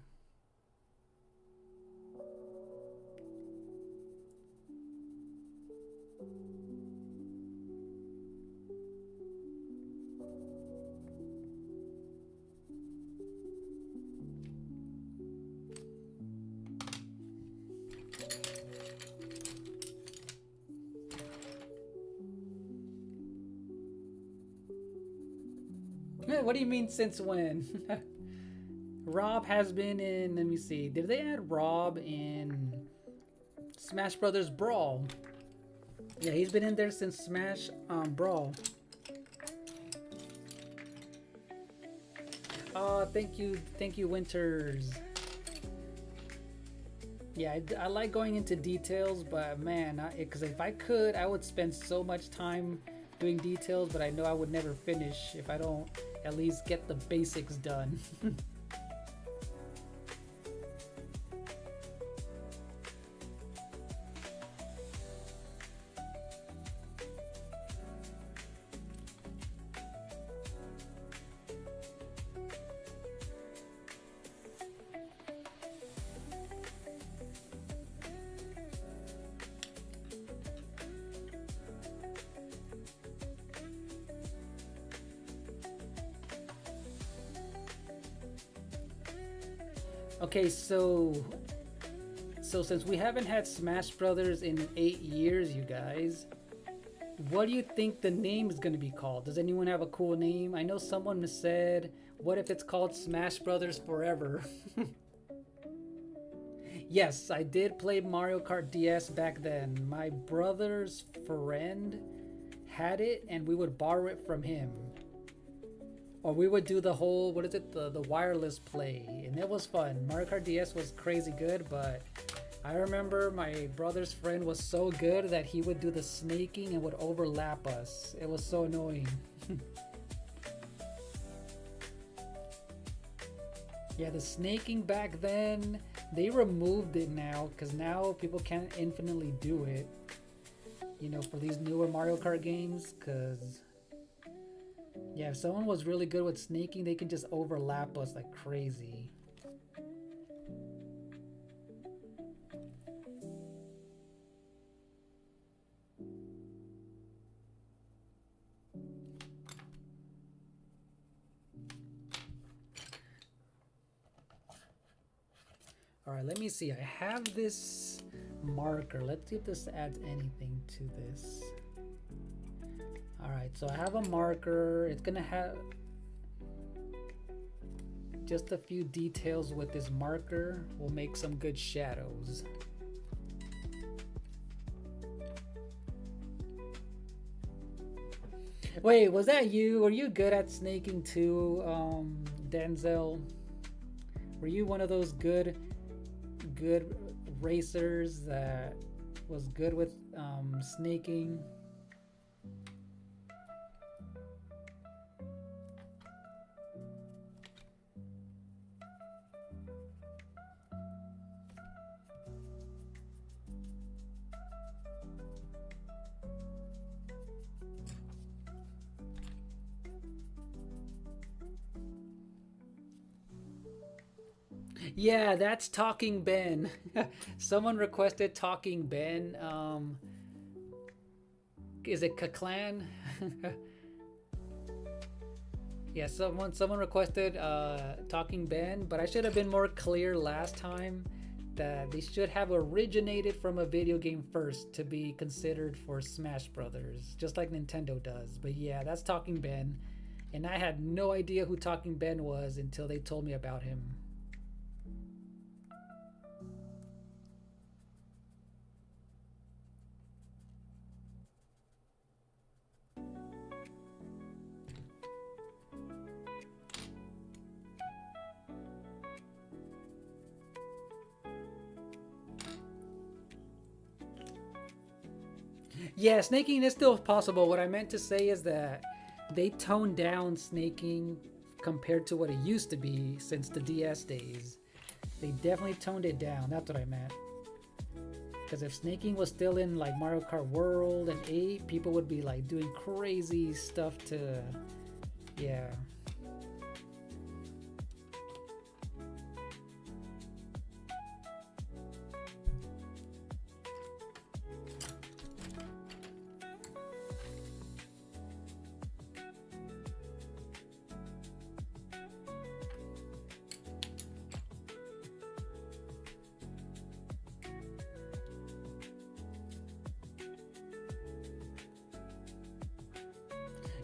What do you mean since when? Rob has been in, let me see, did they add Rob in Smash Brothers Brawl? Yeah, he's been in there since Smash Brawl. Oh, thank you, Winters. Yeah, I like going into details, but man, because if I could, I would spend so much time doing details, but I know I would never finish if I don't at least get the basics done. Okay, so since we haven't had Smash Brothers in 8 years, you guys, what do you think the name is going to be called? Does anyone have a cool name? I know someone said, what if it's called Smash Brothers Forever? Yes, I did play Mario Kart DS back then. My brother's friend had it and we would borrow it from him. Or we would do the whole, what is it, the wireless play. And it was fun. Mario Kart DS was crazy good, but I remember my brother's friend was so good that he would do the snaking and would overlap us. It was so annoying. Yeah, the snaking back then, they removed it now because now people can't infinitely do it. You know, for these newer Mario Kart games, because yeah, if someone was really good with snaking, they can just overlap us like crazy. All right, let me see. I have this marker. Let's see if this adds anything to this. All right, so I have a marker. It's gonna have just a few details with this marker. We'll make some good shadows. Wait, was that you? Were you good at snaking too, Denzel? Were you one of those good racers that was good with snaking? Yeah, that's Talking Ben. Someone requested Talking Ben. Is it Kaklan? Yeah, someone requested Talking Ben, but I should have been more clear last time that they should have originated from a video game first to be considered for Smash Brothers, just like Nintendo does. But yeah, that's Talking Ben, and I had no idea who Talking Ben was until they told me about him. Yeah, snaking is still possible. What I meant to say is that they toned down snaking compared to what it used to be since the DS days. They definitely toned it down. That's what I meant. Because if snaking was still in like Mario Kart World and 8, people would be like doing crazy stuff to, yeah.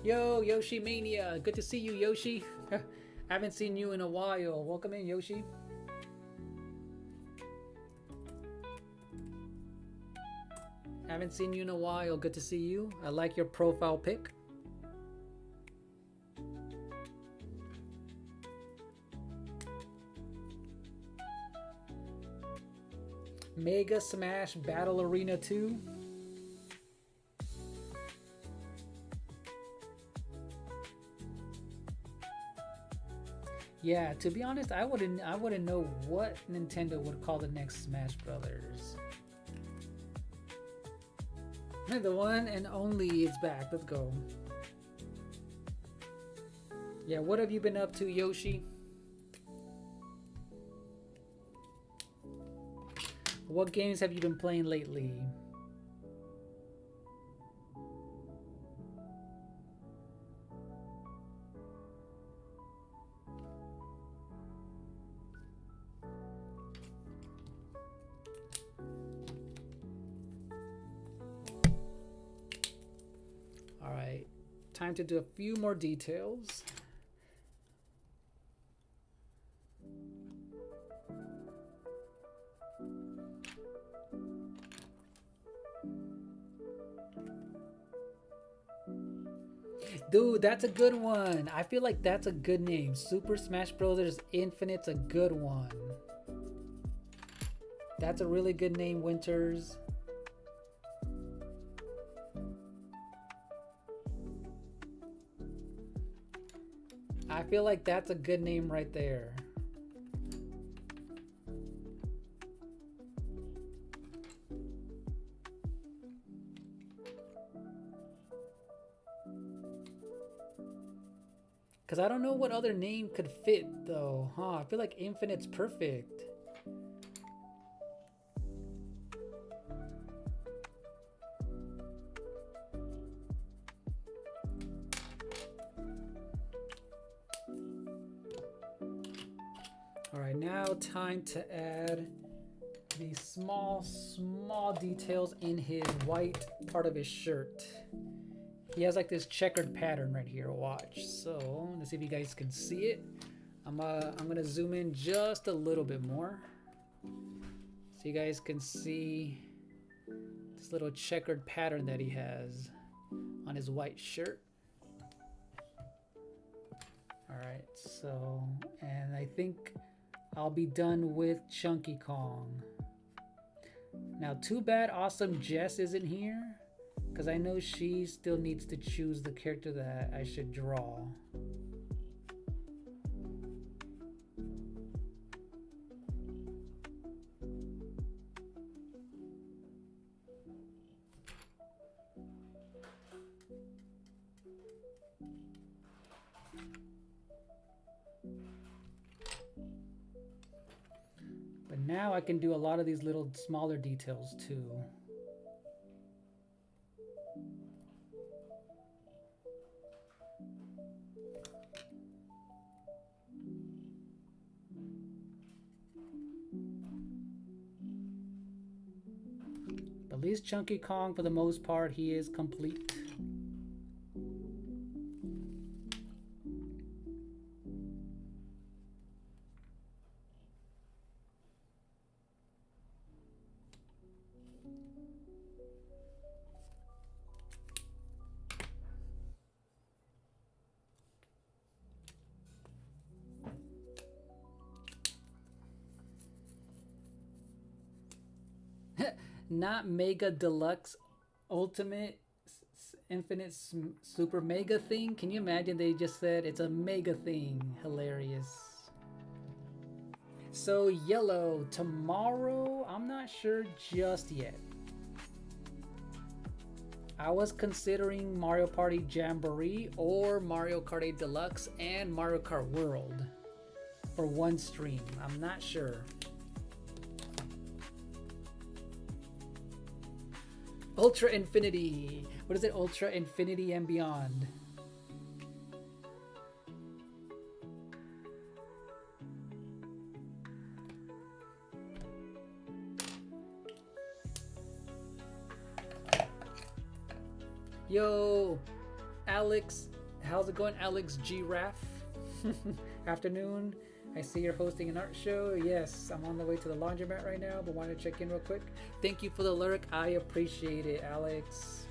Yo, Yoshi Mania. Good to see you, Yoshi. Haven't seen you in a while. Welcome in, Yoshi. Haven't seen you in a while. Good to see you. I like your profile pic. Mega Smash Battle Arena 2. Yeah, to be honest, I wouldn't know what Nintendo would call the next Smash Brothers. The one and only is back. Let's go. Yeah, what have you been up to, Yoshi? What games have you been playing lately? Time to do a few more details. Dude, that's a good one. I feel like that's a good name. Super Smash Bros. Infinite's a good one. That's a really good name, Winters. I feel like that's a good name right there. Because I don't know what other name could fit though, huh? I feel like Infinite's perfect. All right, now time to add these small details in his white part of his shirt. He has like this checkered pattern right here, watch. So let's see if you guys can see it. I'm gonna zoom in just a little bit more so you guys can see this little checkered pattern that he has on his white shirt. All right, so, and I think I'll be done with Chunky Kong. Now, too bad Awesome Jess isn't here, because I know she still needs to choose the character that I should draw. But now I can do a lot of these little smaller details too. At least Chunky Kong, for the most part, he is complete. Not Mega Deluxe Ultimate Infinite Super Mega thing. Can you imagine they just said it's a mega thing? Hilarious. So Yellow, tomorrow, I'm not sure just yet. I was considering Mario Party Jamboree or Mario Kart 8 Deluxe and Mario Kart World for one stream. I'm not sure. Ultra Infinity. What is it? Ultra Infinity and Beyond. Yo, Alex. How's it going, Alex Giraffe? Afternoon. I see you're hosting an art show. Yes, I'm on the way to the laundromat right now, but wanted to check in real quick. Thank you for the lyric. I appreciate it, Alex.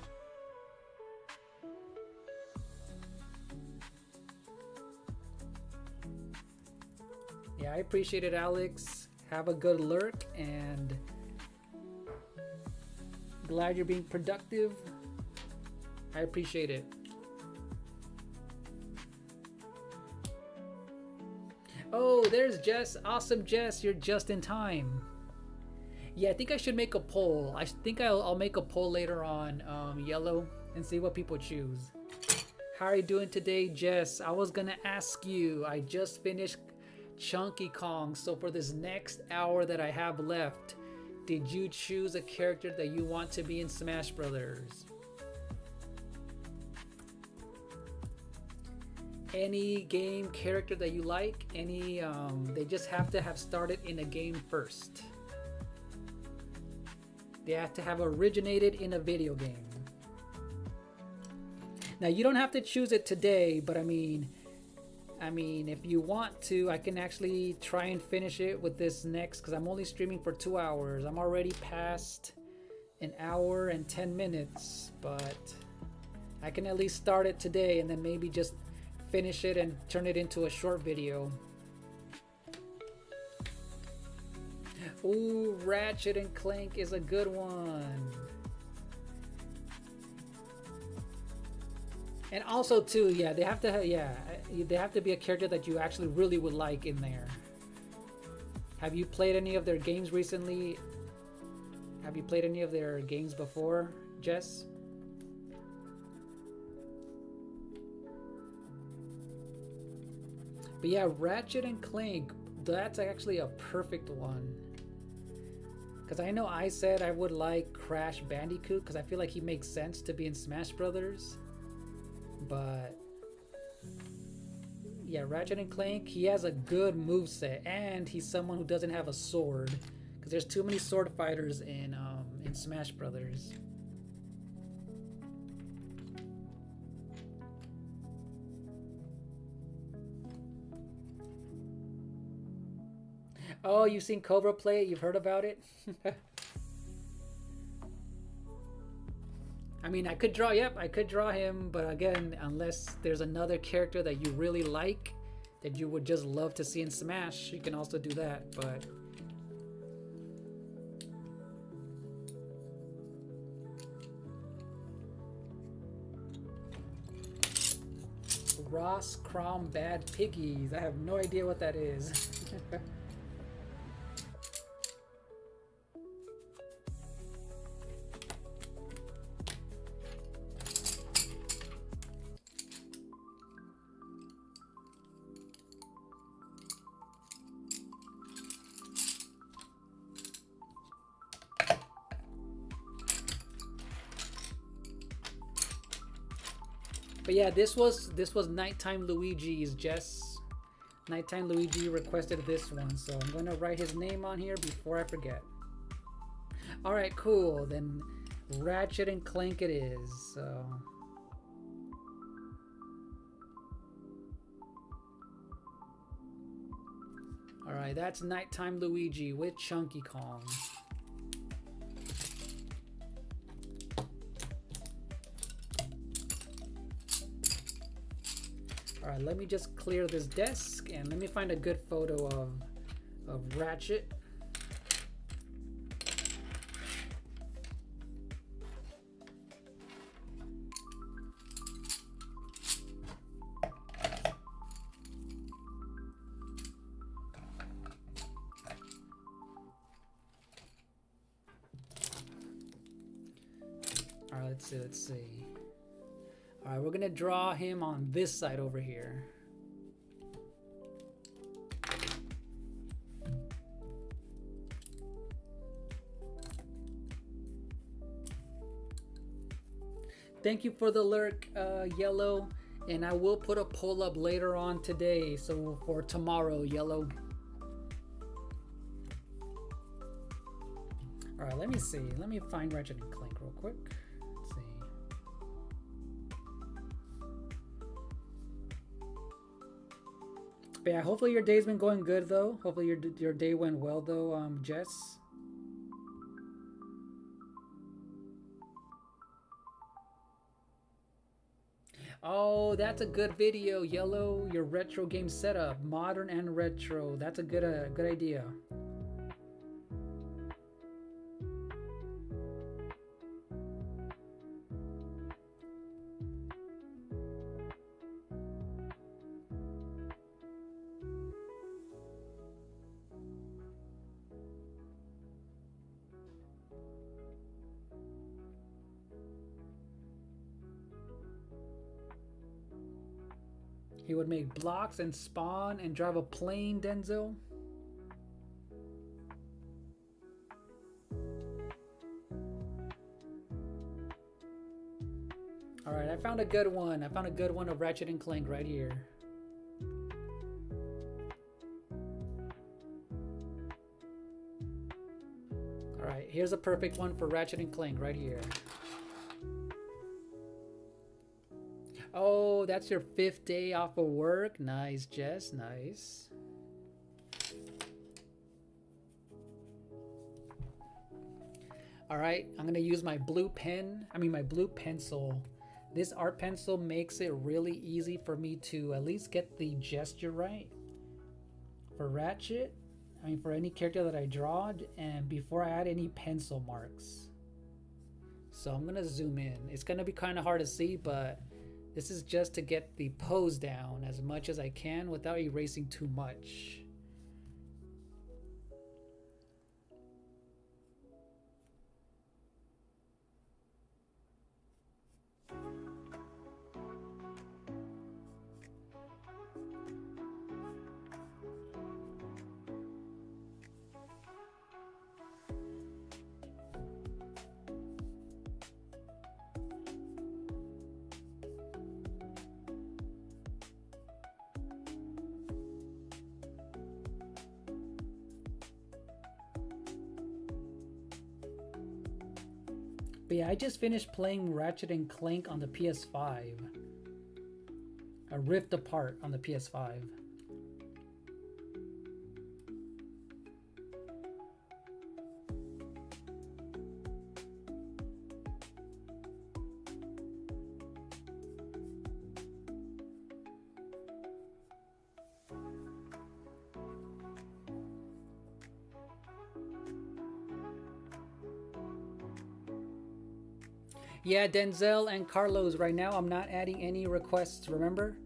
Yeah, I appreciate it, Alex. Have a good lurk, and glad you're being productive. I appreciate it. Oh, there's Jess. Awesome, Jess. You're just in time. Yeah, I think I should make a poll. I think I'll make a poll later on, Yellow, and see what people choose. How are you doing today, Jess? I was gonna ask you. I just finished Chunky Kong, so for this next hour that I have left, did you choose a character that you want to be in Smash Brothers? Any game character that you like, any they just have to have started in a game first. They have to have originated in a video game. Now you don't have to choose it today, but I mean, if you want to, I can actually try and finish it with this next, because I'm only streaming for 2 hours. I'm already past an hour and 10 minutes, but I can at least start it today and then maybe just finish it and turn it into a short video. Ooh, Ratchet and Clank is a good one. And also too, yeah, they have to be a character that you actually really would like in there. Have you played any of their games recently? Have you played any of their games before, Jess? But yeah, Ratchet and Clank, that's actually a perfect one. Because I know I said I would like Crash Bandicoot because I feel like he makes sense to be in Smash Brothers. But yeah, Ratchet and Clank, he has a good moveset, and he's someone who doesn't have a sword, because there's too many sword fighters in Smash Brothers. Oh, you've seen Cobra play it? You've heard about it? I mean, I could draw, yep, I could draw him, but again, unless there's another character that you really like, that you would just love to see in Smash, you can also do that, but... Ross Crom Bad Piggies. I have no idea what that is. But yeah, this was Nighttime Luigi's, Jess. Nighttime Luigi requested this one, so I'm gonna write his name on here before I forget. Alright, cool. Then Ratchet and Clank it is. So alright, that's Nighttime Luigi with Chunky Kong. Alright, let me just clear this desk and let me find a good photo of Ratchet. Alright, let's see. Alright, we're gonna draw him on this side over here. Thank you for the lurk, Yellow. And I will put a poll up later on today, so for tomorrow, Yellow. Alright, let me see. Let me find Ratchet and Clank real quick. Let's see. But yeah, hopefully your day's been going good though. Hopefully your day went well though, Jess. Oh, that's a good video, Yellow. Your retro game setup, modern and retro. That's a good idea. He would make blocks and spawn and drive a plane, Denzel. Alright, I found a good one. I found a good one of Ratchet and Clank right here. Alright, here's a perfect one for Ratchet and Clank right here. Oh, that's your 5th day off of work. Nice, Jess. Nice. All right, I'm gonna use my blue pen. My blue pencil. This art pencil makes it really easy for me to at least get the gesture right. For Ratchet, for any character that I draw, and before I add any pencil marks. So I'm gonna zoom in. It's gonna be kind of hard to see, but this is just to get the pose down as much as I can without erasing too much. But yeah, I just finished playing Ratchet and Clank on the PS5. A Rift Apart on the PS5. Yeah, Denzel and Carlos, right now I'm not adding any requests, remember?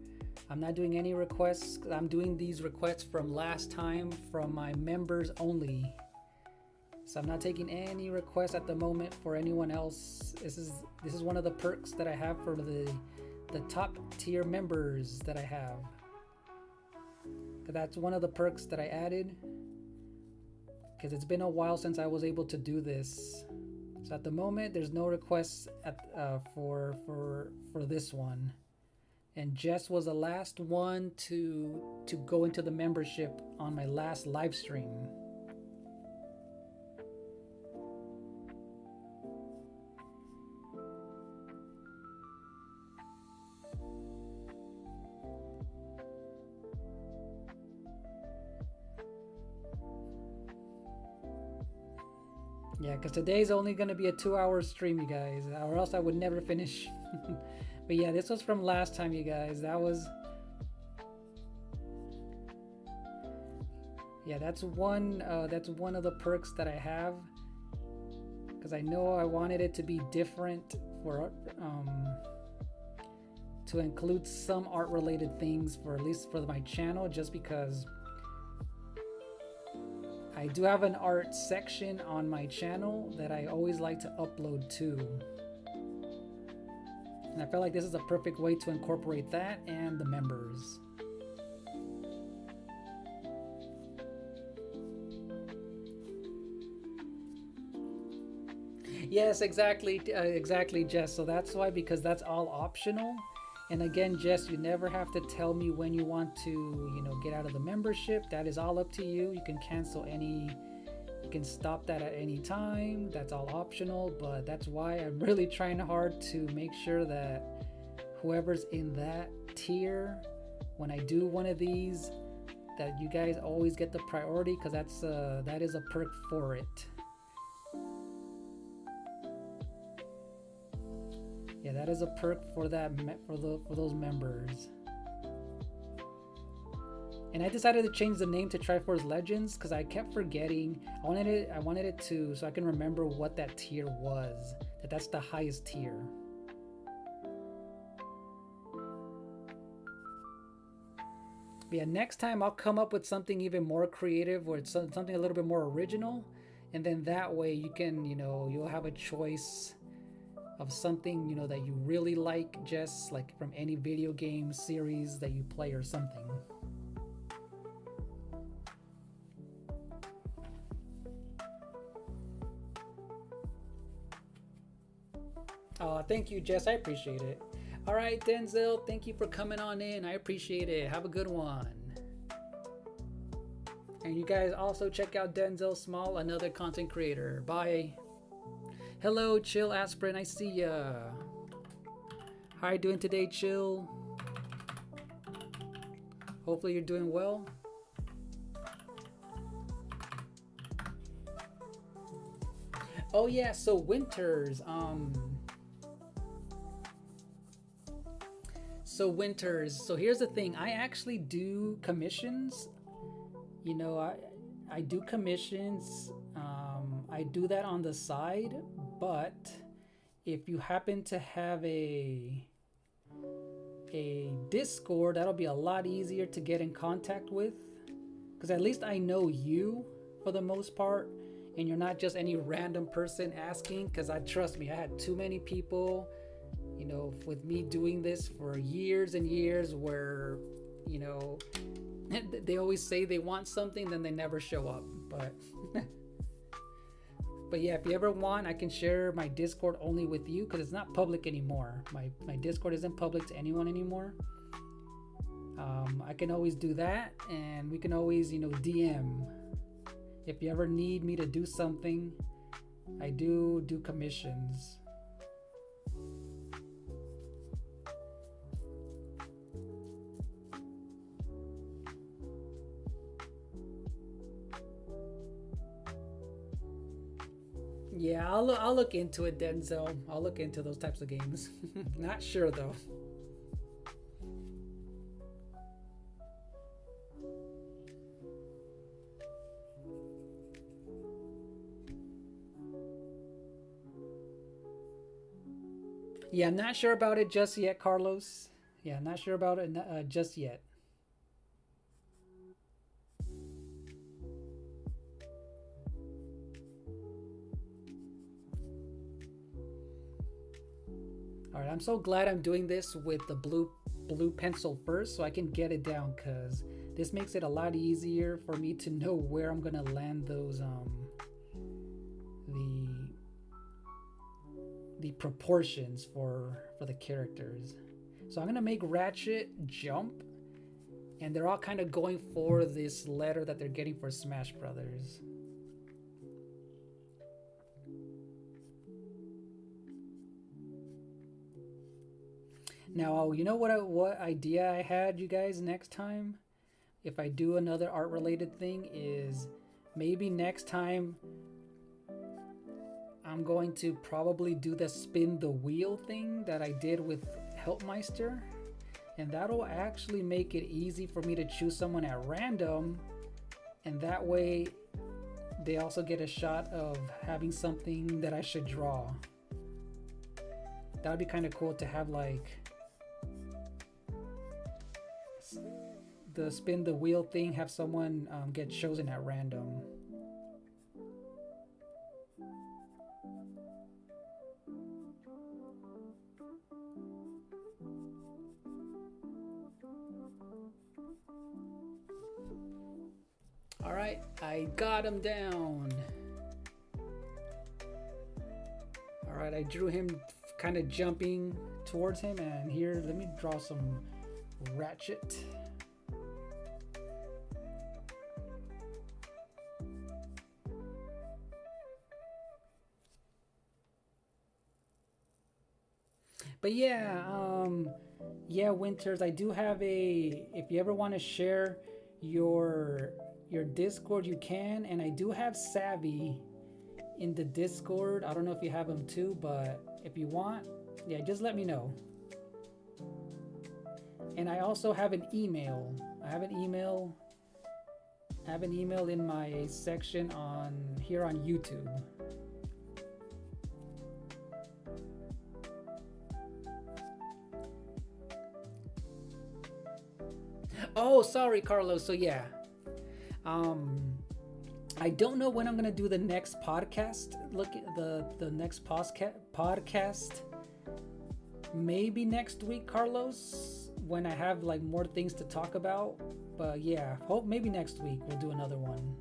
I'm not doing any requests. I'm doing these requests from last time from my members only. So I'm not taking any requests at the moment for anyone else. This is one of the perks that I have for the top tier members that I have. That's one of the perks that I added, because it's been a while since I was able to do this. So at the moment, there's no requests for this one. And Jess was the last one to go into the membership on my last live stream. Yeah, because today's only going to be a 2-hour stream, you guys, or else I would never finish. But yeah, this was from last time, you guys. Yeah, that's one of the perks that I have, because I know I wanted it to be different for to include some art related things, for at least for my channel, just because I do have an art section on my channel that I always like to upload to. And I felt like this is a perfect way to incorporate that and the members. Yes, exactly, Jess. So that's why, because that's all optional. And again, Jess, you never have to tell me when you want to, get out of the membership. That is all up to you. You can cancel you can stop that at any time. That's all optional, but that's why I'm really trying hard to make sure that whoever's in that tier, when I do one of these, that you guys always get the priority, because that is a perk for it. Yeah, that is a perk for those members. And I decided to change the name to TRIFORCE Legends because I kept forgetting. I wanted it to, so I can remember what that tier was. That's the highest tier. But yeah, next time I'll come up with something even more creative, or something a little bit more original, and then that way you can, you'll have a choice of something, that you really like, just like from any video game series that you play or something. Oh, thank you, Jess. I appreciate it. All right, Denzel, thank you for coming on in. I appreciate it. Have a good one. And you guys also check out Denzel Small, another content creator. Bye. Hello, Chill Aspirin. I see ya. How are you doing today, Chill? Hopefully you're doing well. Oh yeah, so Winters, so here's the thing. I actually do commissions. You know, I do commissions. I do that on the side, but if you happen to have a Discord, that'll be a lot easier to get in contact with, because at least I know you for the most part, and you're not just any random person asking. Because trust me, I had too many people, you know, with me doing this for years and years, where, you know, they always say they want something, then they never show up. But but yeah, if you ever want, I can share my Discord only with you, because it's not public anymore. My Discord isn't public to anyone anymore. I can always do that, and we can always, you know, DM. If you ever need me to do something, I do commissions. Yeah, I'll look into it, Denzel. I'll look into those types of games. Not sure though. Yeah, I'm not sure about it just yet, Carlos. Yeah, I'm not sure about it just yet. All right, I'm so glad I'm doing this with the blue pencil first, so I can get it down, because this makes it a lot easier for me to know where I'm gonna land those the proportions for the characters. So I'm gonna make Ratchet jump, and they're all kind of going for this letter that they're getting for Smash Brothers. Now, you know what idea I had, you guys, next time? If I do another art related thing, is maybe next time I'm going to probably do the spin the wheel thing that I did with Helpmeister, and that'll actually make it easy for me to choose someone at random, and that way they also get a shot of having something that I should draw. That would be kind of cool to have, like, the spin the wheel thing, have someone get chosen at random. All right, I got him down. All right, I drew him kind of jumping towards him, and here, let me draw some Ratchet. But yeah, Winters, I do have if you ever want to share your Discord, you can, and I do have Savvy in the Discord. I don't know if you have him too, but if you want, yeah, just let me know. And I also have an email. I have an email in my section here on YouTube. Oh, sorry, Carlos. So yeah, I don't know when I'm gonna do the next podcast. Look at the next podcast. Maybe next week, Carlos, when I have like more things to talk about. But yeah, hope maybe next week we'll do another one.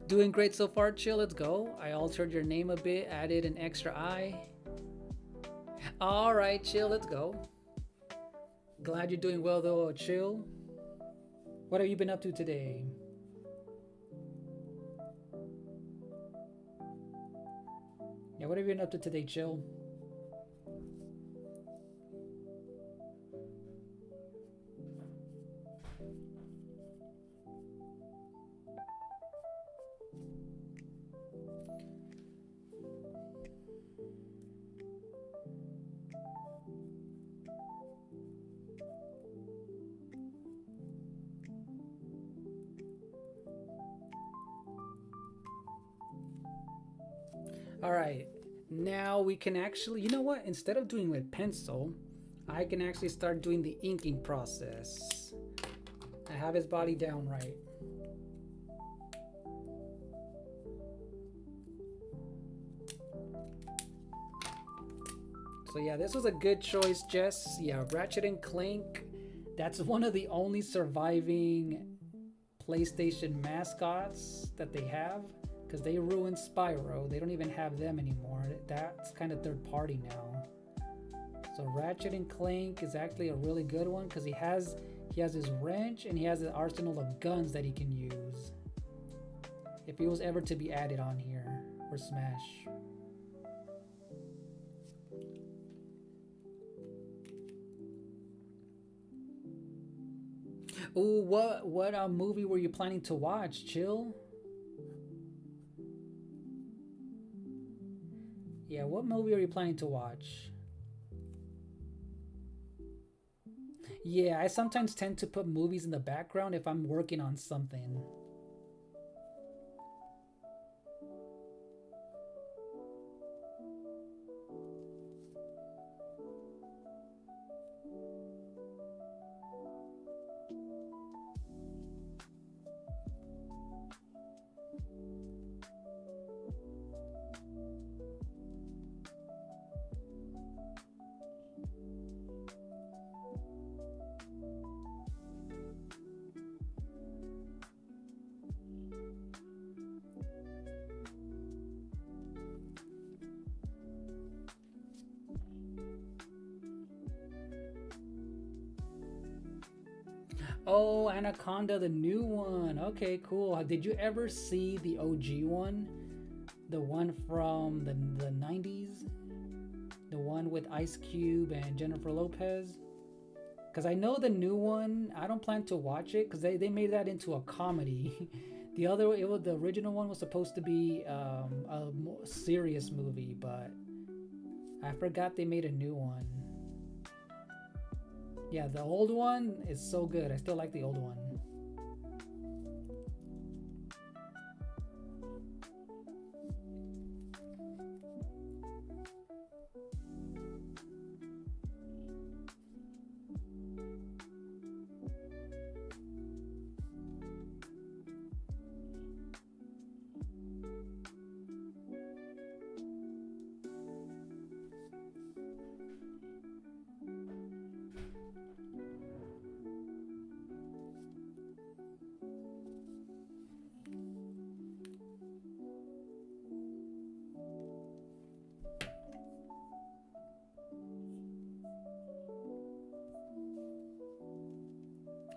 Doing great so far, Chill. Let's go. I altered your name a bit, added an extra I. All right, Chill. Let's go. Glad you're doing well though, Chill. What have you been up to today? Yeah, what have you been up to today, Chill? All right, now we can actually, you know what? Instead of doing with pencil, I can actually start doing the inking process. I have his body down right. So yeah, this was a good choice, Jess. Yeah, Ratchet and Clank. That's one of the only surviving PlayStation mascots that they have, because they ruined Spyro. They don't even have them anymore. That's kind of third party now. So Ratchet and Clank is actually a really good one because he has his wrench and he has an arsenal of guns that he can use. If he was ever to be added on here for Smash. Ooh, what movie were you planning to watch? Chill. Yeah, what movie are you planning to watch? Yeah, I sometimes tend to put movies in the background if I'm working on something. Oh, Anaconda, the new one. Okay, cool. Did you ever see the OG one? The one from the 90s? The one with Ice Cube and Jennifer Lopez? Because I know the new one, I don't plan to watch it because they made that into a comedy. The original one was supposed to be a more serious movie, but I forgot they made a new one. Yeah, the old one is so good. I still like the old one.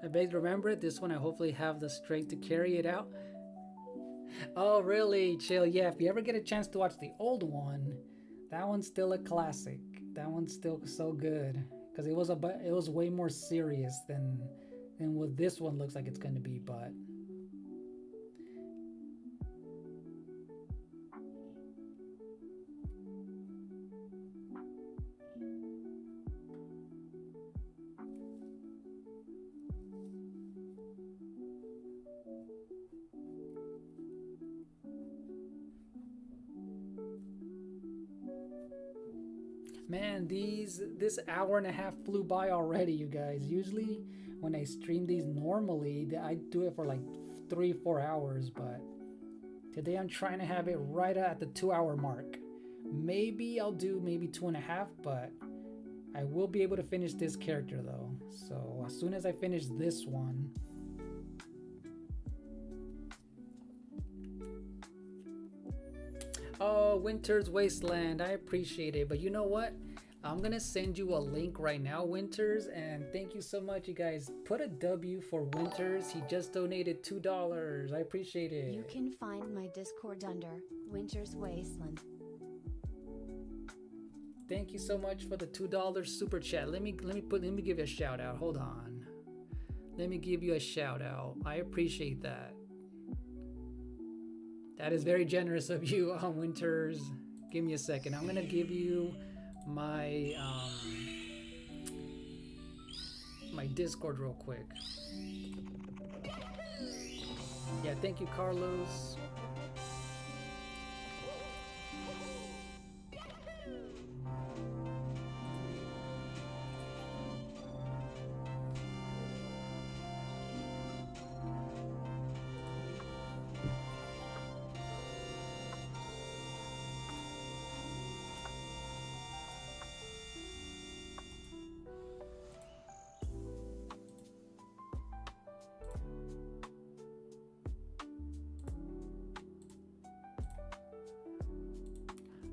I beg to remember it. This one I hopefully have the strength to carry it out. Oh, really? Chill. Yeah, if you ever get a chance to watch the old one, that one's still a classic. That one's still so good because it was way more serious than what this one looks like it's going to be, but man, this hour and a half flew by already, you guys. Usually when I stream these normally, I do it for like 3-4 hours, but today I'm trying to have it right at the 2-hour mark. Maybe I'll do maybe 2.5, but I will be able to finish this character though. So as soon as I finish this one, oh, Winter's Wasteland, I appreciate it. But you know what? I'm gonna send you a link right now, Winters, and thank you so much, you guys. Put a W for Winters. He just donated $2. I appreciate it.
You can find my Discord under Winter's Wasteland.
Thank you so much for the $2 super chat. Let me give you a shout out. Hold on. Let me give you a shout out. I appreciate that. That is very generous of you, Winters. Give me a second. I'm gonna give you my my Discord real quick. Yeah, thank you, Carlos.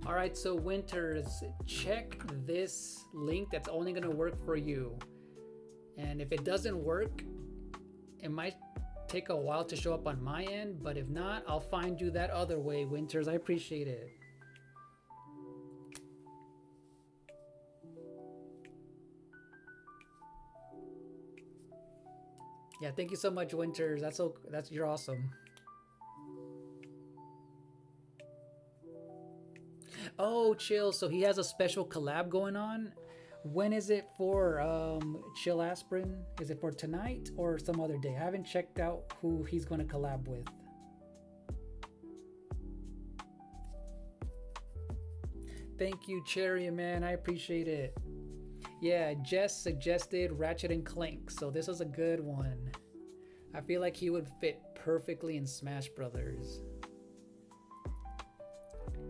All right, so Winters, check this link that's only gonna work for you. And if it doesn't work, it might take a while to show up on my end, but if not, I'll find you that other way, Winters. I appreciate it. Yeah, thank you so much, Winters. You're awesome. Oh, chill. So he has a special collab going on. When is it for Chill Aspirin? Is it for tonight or some other day? I haven't checked out who he's going to collab with. Thank you, Cherry, man. I appreciate it. Yeah, Jess suggested Ratchet and Clank, so this is a good one. I feel like he would fit perfectly in Smash Brothers.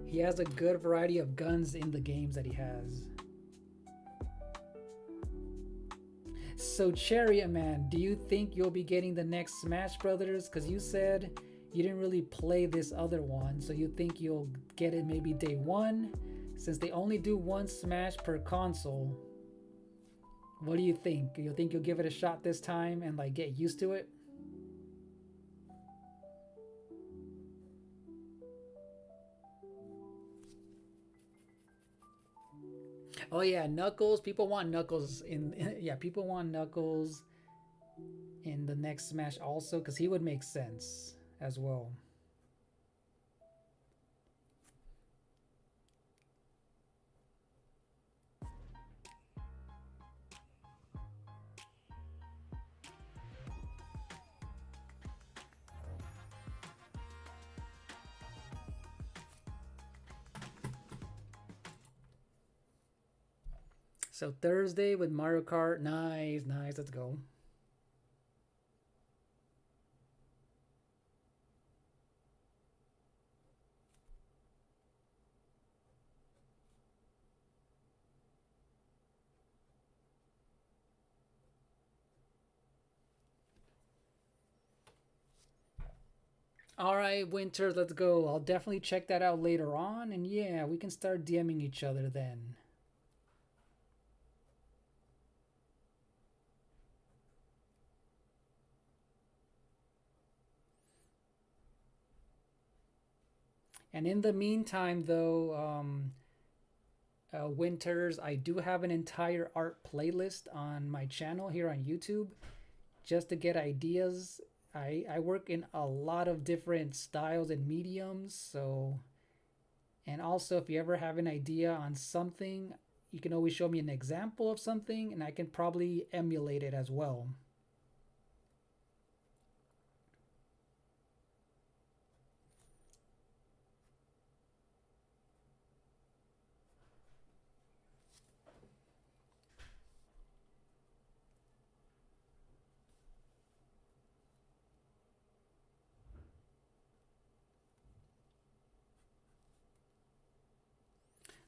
He has a good variety of guns in the games that he has. So Chariot Man, do you think you'll be getting the next Smash Brothers? Because you said you didn't really play this other one, so you think you'll get it maybe day one? Since they only do one Smash per console. What do you think? You think you'll give it a shot this time and like get used to it? Oh yeah, Knuckles. People want Knuckles in yeah, people want Knuckles in the next Smash also because he would make sense as well. So Thursday with Mario Kart. Nice, nice. Let's go. All right, Winter, let's go. I'll definitely check that out later on. And yeah, we can start DMing each other then. And in the meantime, though, Winters, I do have an entire art playlist on my channel here on YouTube just to get ideas. I work in a lot of different styles and mediums, so, and also if you ever have an idea on something, you can always show me an example of something and I can probably emulate it as well.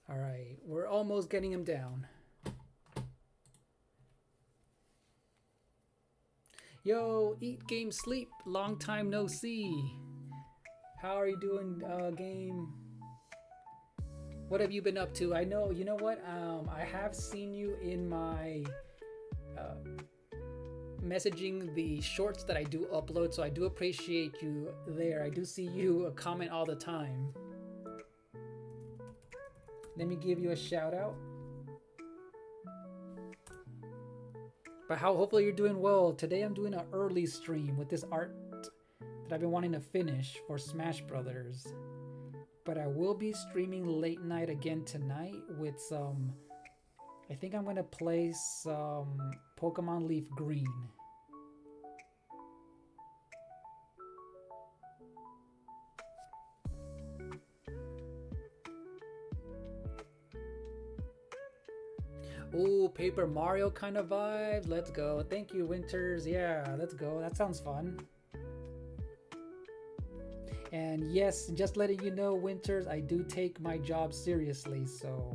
All right, we're almost getting him down. Yo, eat, game, sleep. Long time no see. How are you doing, game? What have you been up to? I know, you know what? I have seen you in my messaging the shorts that I do upload, so I do appreciate you there. I do see you comment all the time. Let me give you a shout out. But hopefully you're doing well. Today I'm doing an early stream with this art that I've been wanting to finish for Smash Brothers. But I will be streaming late night again tonight with some, I think I'm gonna play some Pokemon Leaf Green. Ooh, Paper Mario kind of vibe. Let's go. Thank you, Winters. Yeah, let's go. That sounds fun. And yes, just letting you know, Winters, I do take my job seriously, so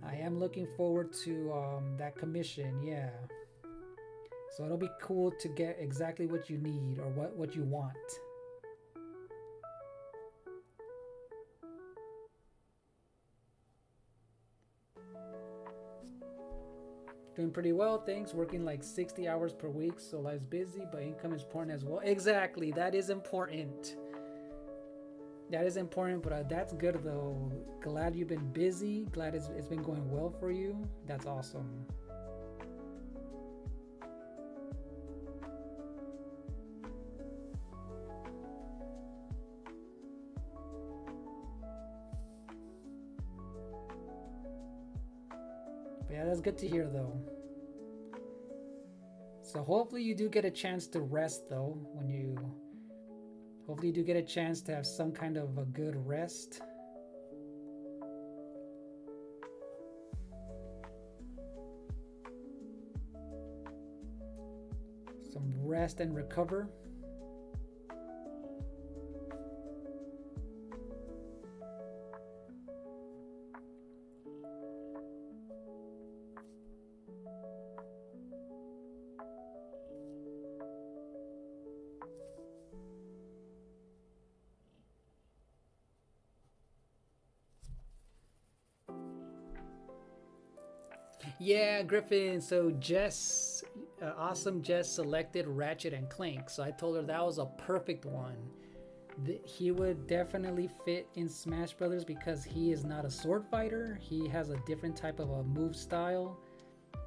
I am looking forward to that commission. Yeah. So it'll be cool to get exactly what you need or what you want. Doing pretty well, thanks. Working like 60 hours per week, so life's busy, but income is important as well. Exactly, that is important. That is important, but that's good though. Glad you've been busy. Glad it's been going well for you. That's awesome. But yeah, that's good to hear though. So hopefully you do get a chance to rest though when you... Hopefully you do get a chance to have some kind of a good rest. Some rest and recover. Yeah, Griffin. So Jess, awesome Jess selected Ratchet and Clank. So I told her that was a perfect one. He would definitely fit in Smash Brothers because he is not a sword fighter. He has a different type of a move style.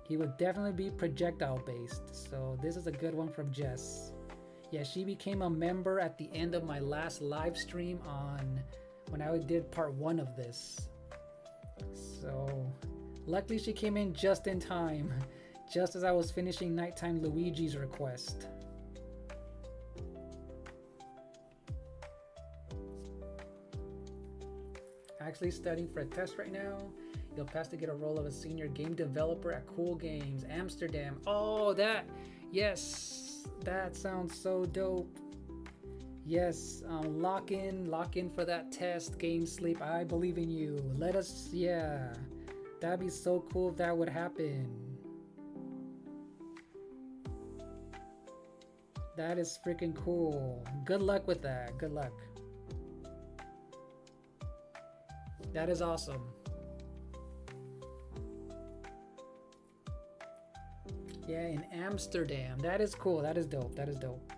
He would definitely be projectile based. So this is a good one from Jess. Yeah, she became a member at the end of my last live stream on when I did part 1 of this. So luckily she came in just in time, just as I was finishing Nighttime Luigi's request. Actually studying for a test right now. You'll pass to get a role of a senior game developer at Cool Games, Amsterdam. Oh, yes, that sounds so dope. Yes, lock in for that test, Game Sleep. I believe in you. Yeah. That'd be so cool if that would happen. That is freaking cool. Good luck with that. Good luck. That is awesome. Yeah, in Amsterdam. That is cool. That is dope. That is dope.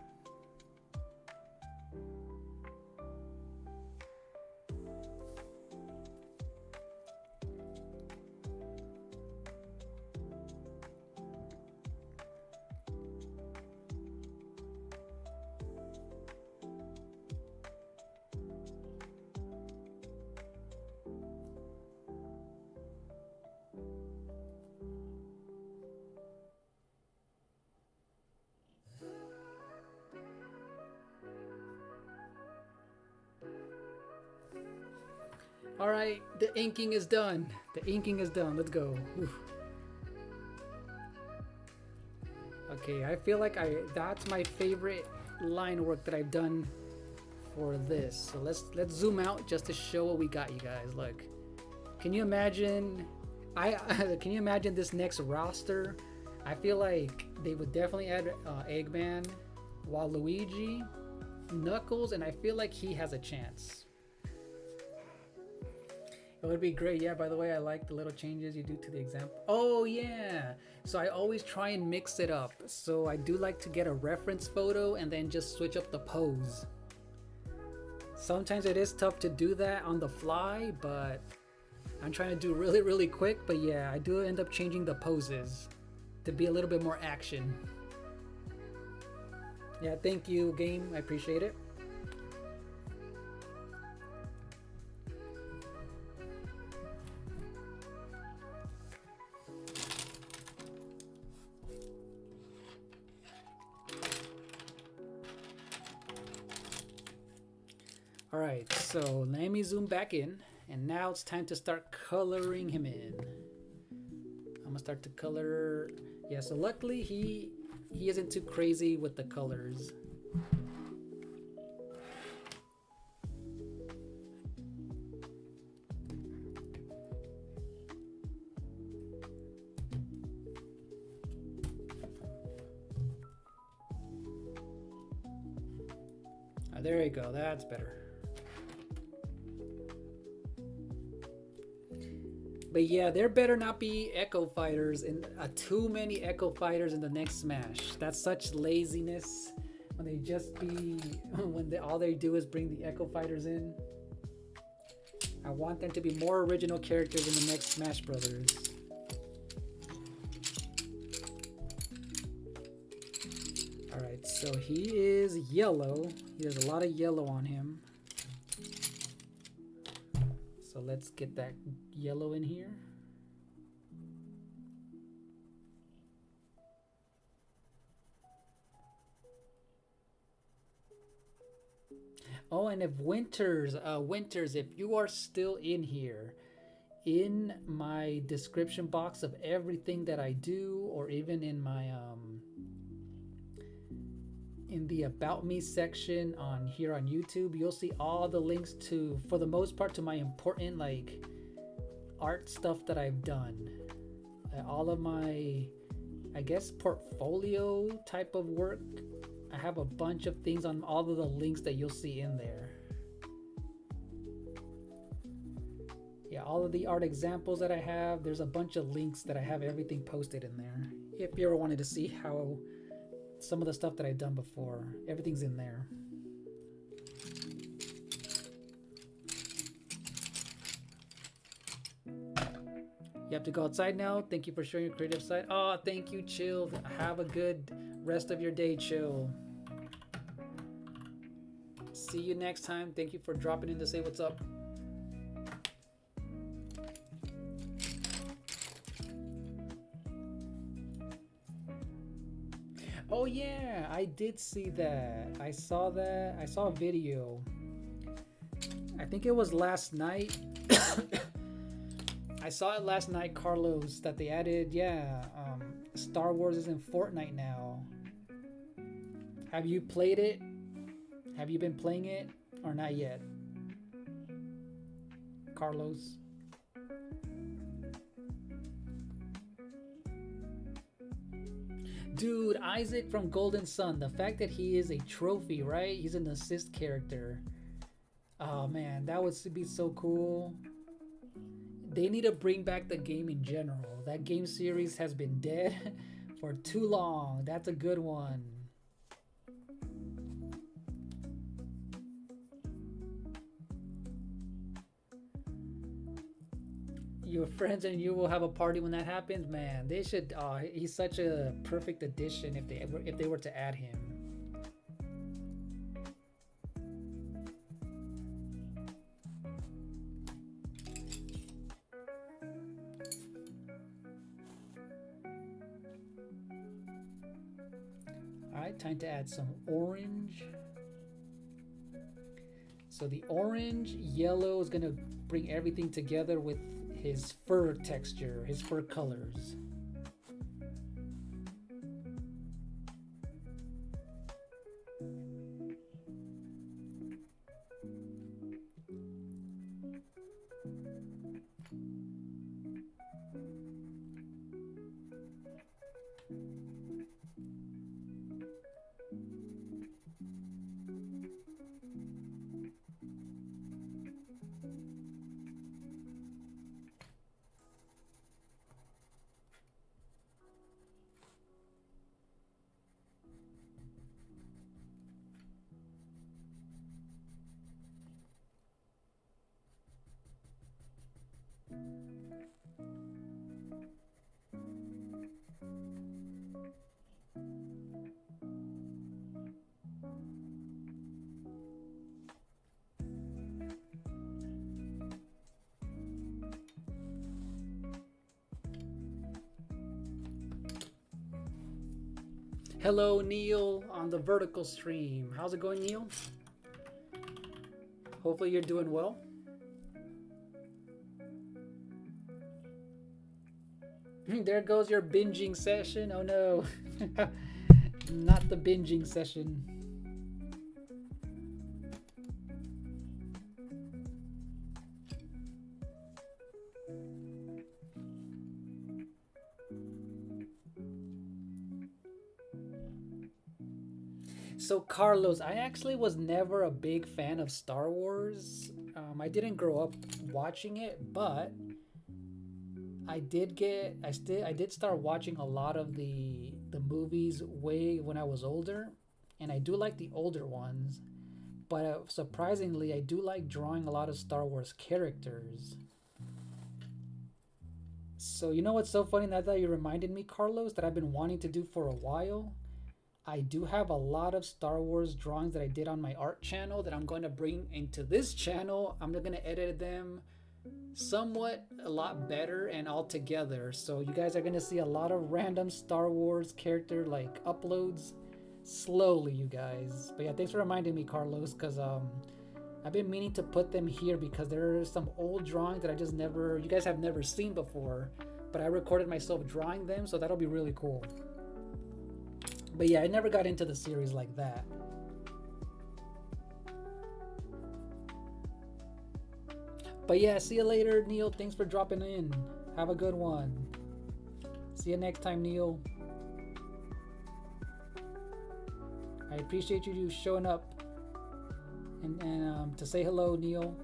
All right, the inking is done. The inking is done. Let's go. Whew. Okay, I feel like that's my favorite line work that I've done for this. So let's zoom out just to show what we got, you guys. Look, can you imagine? Can you imagine this next roster? I feel like they would definitely add Eggman, Waluigi, Knuckles, and I feel like he has a chance. It would be great. Yeah, by the way, I like the little changes you do to the example. Oh, yeah. So I always try and mix it up. So I do like to get a reference photo and then just switch up the pose. Sometimes it is tough to do that on the fly, but I'm trying to do really, really quick. But yeah, I do end up changing the poses to be a little bit more action. Yeah, thank you, game. I appreciate it. All right, so let me zoom back in, and now it's time to start coloring him in. I'm gonna start to color. Yeah, so luckily he isn't too crazy with the colors. There you go, that's better. But But yeah, there better not be Echo Fighters and too many Echo Fighters in the next Smash. That's such laziness when they just be all they do is bring the Echo Fighters in. I want them to be more original characters in the next Smash Brothers. Alright, so he is yellow. He has a lot of yellow on him. So let's get that yellow in here. Oh, and if Winters, if you are still in here, in my description box of everything that I do, or even in my in the About Me section on here on YouTube, you'll see all the links to, for the most part, to my important like art stuff that I've done. All of my, I guess, portfolio type of work. I have a bunch of things on all of the links that you'll see in there. Yeah, all of the art examples that I have, there's a bunch of links that I have everything posted in there. If you ever wanted to see how some of the stuff that I've done before, everything's in there. You have to go outside now. Thank you for sharing your creative side. Oh, thank you, Chill. Have a good rest of your day, Chill. See you next time. Thank you for dropping in to say what's up. Oh yeah, I did see that. I saw that. I saw a video. I think it was last night. I saw it last night, Carlos, that they added, Star Wars is in Fortnite now. Have you played it? Have you been playing it or not yet? Carlos? Dude, Isaac from Golden Sun, the fact that he is a trophy, right? He's an assist character. Oh man, that would be so cool. They need to bring back the game in general. That game series has been dead for too long. That's a good one. Your friends and you will have a party when that happens, man. They should. He's such a perfect addition if they were to add him. Alright, time to add some orange. So the orange, yellow is gonna bring everything together with his fur texture, his fur colors. Hello, Neil, on the vertical stream. How's it going, Neil? Hopefully you're doing well. There goes your binging session. Oh no, not the binging session. So Carlos, I actually was never a big fan of Star Wars. I didn't grow up watching it, but I did start watching a lot of the movies way when I was older, and I do like the older ones, but surprisingly I do like drawing a lot of Star Wars characters. So you know what's so funny, now that you reminded me, Carlos, that I've been wanting to do for a while? I do have a lot of Star Wars drawings that I did on my art channel that I'm going to bring into this channel. I'm going to edit them somewhat a lot better and all together. So you guys are going to see a lot of random Star Wars character like uploads slowly, you guys. But yeah, thanks for reminding me, Carlos, because I've been meaning to put them here because there are some old drawings that you guys have never seen before, but I recorded myself drawing them, so that'll be really cool. But yeah, I never got into the series like that. But yeah, see you later, Neil. Thanks for dropping in. Have a good one. See you next time, Neil. I appreciate you showing up and to say hello, Neil.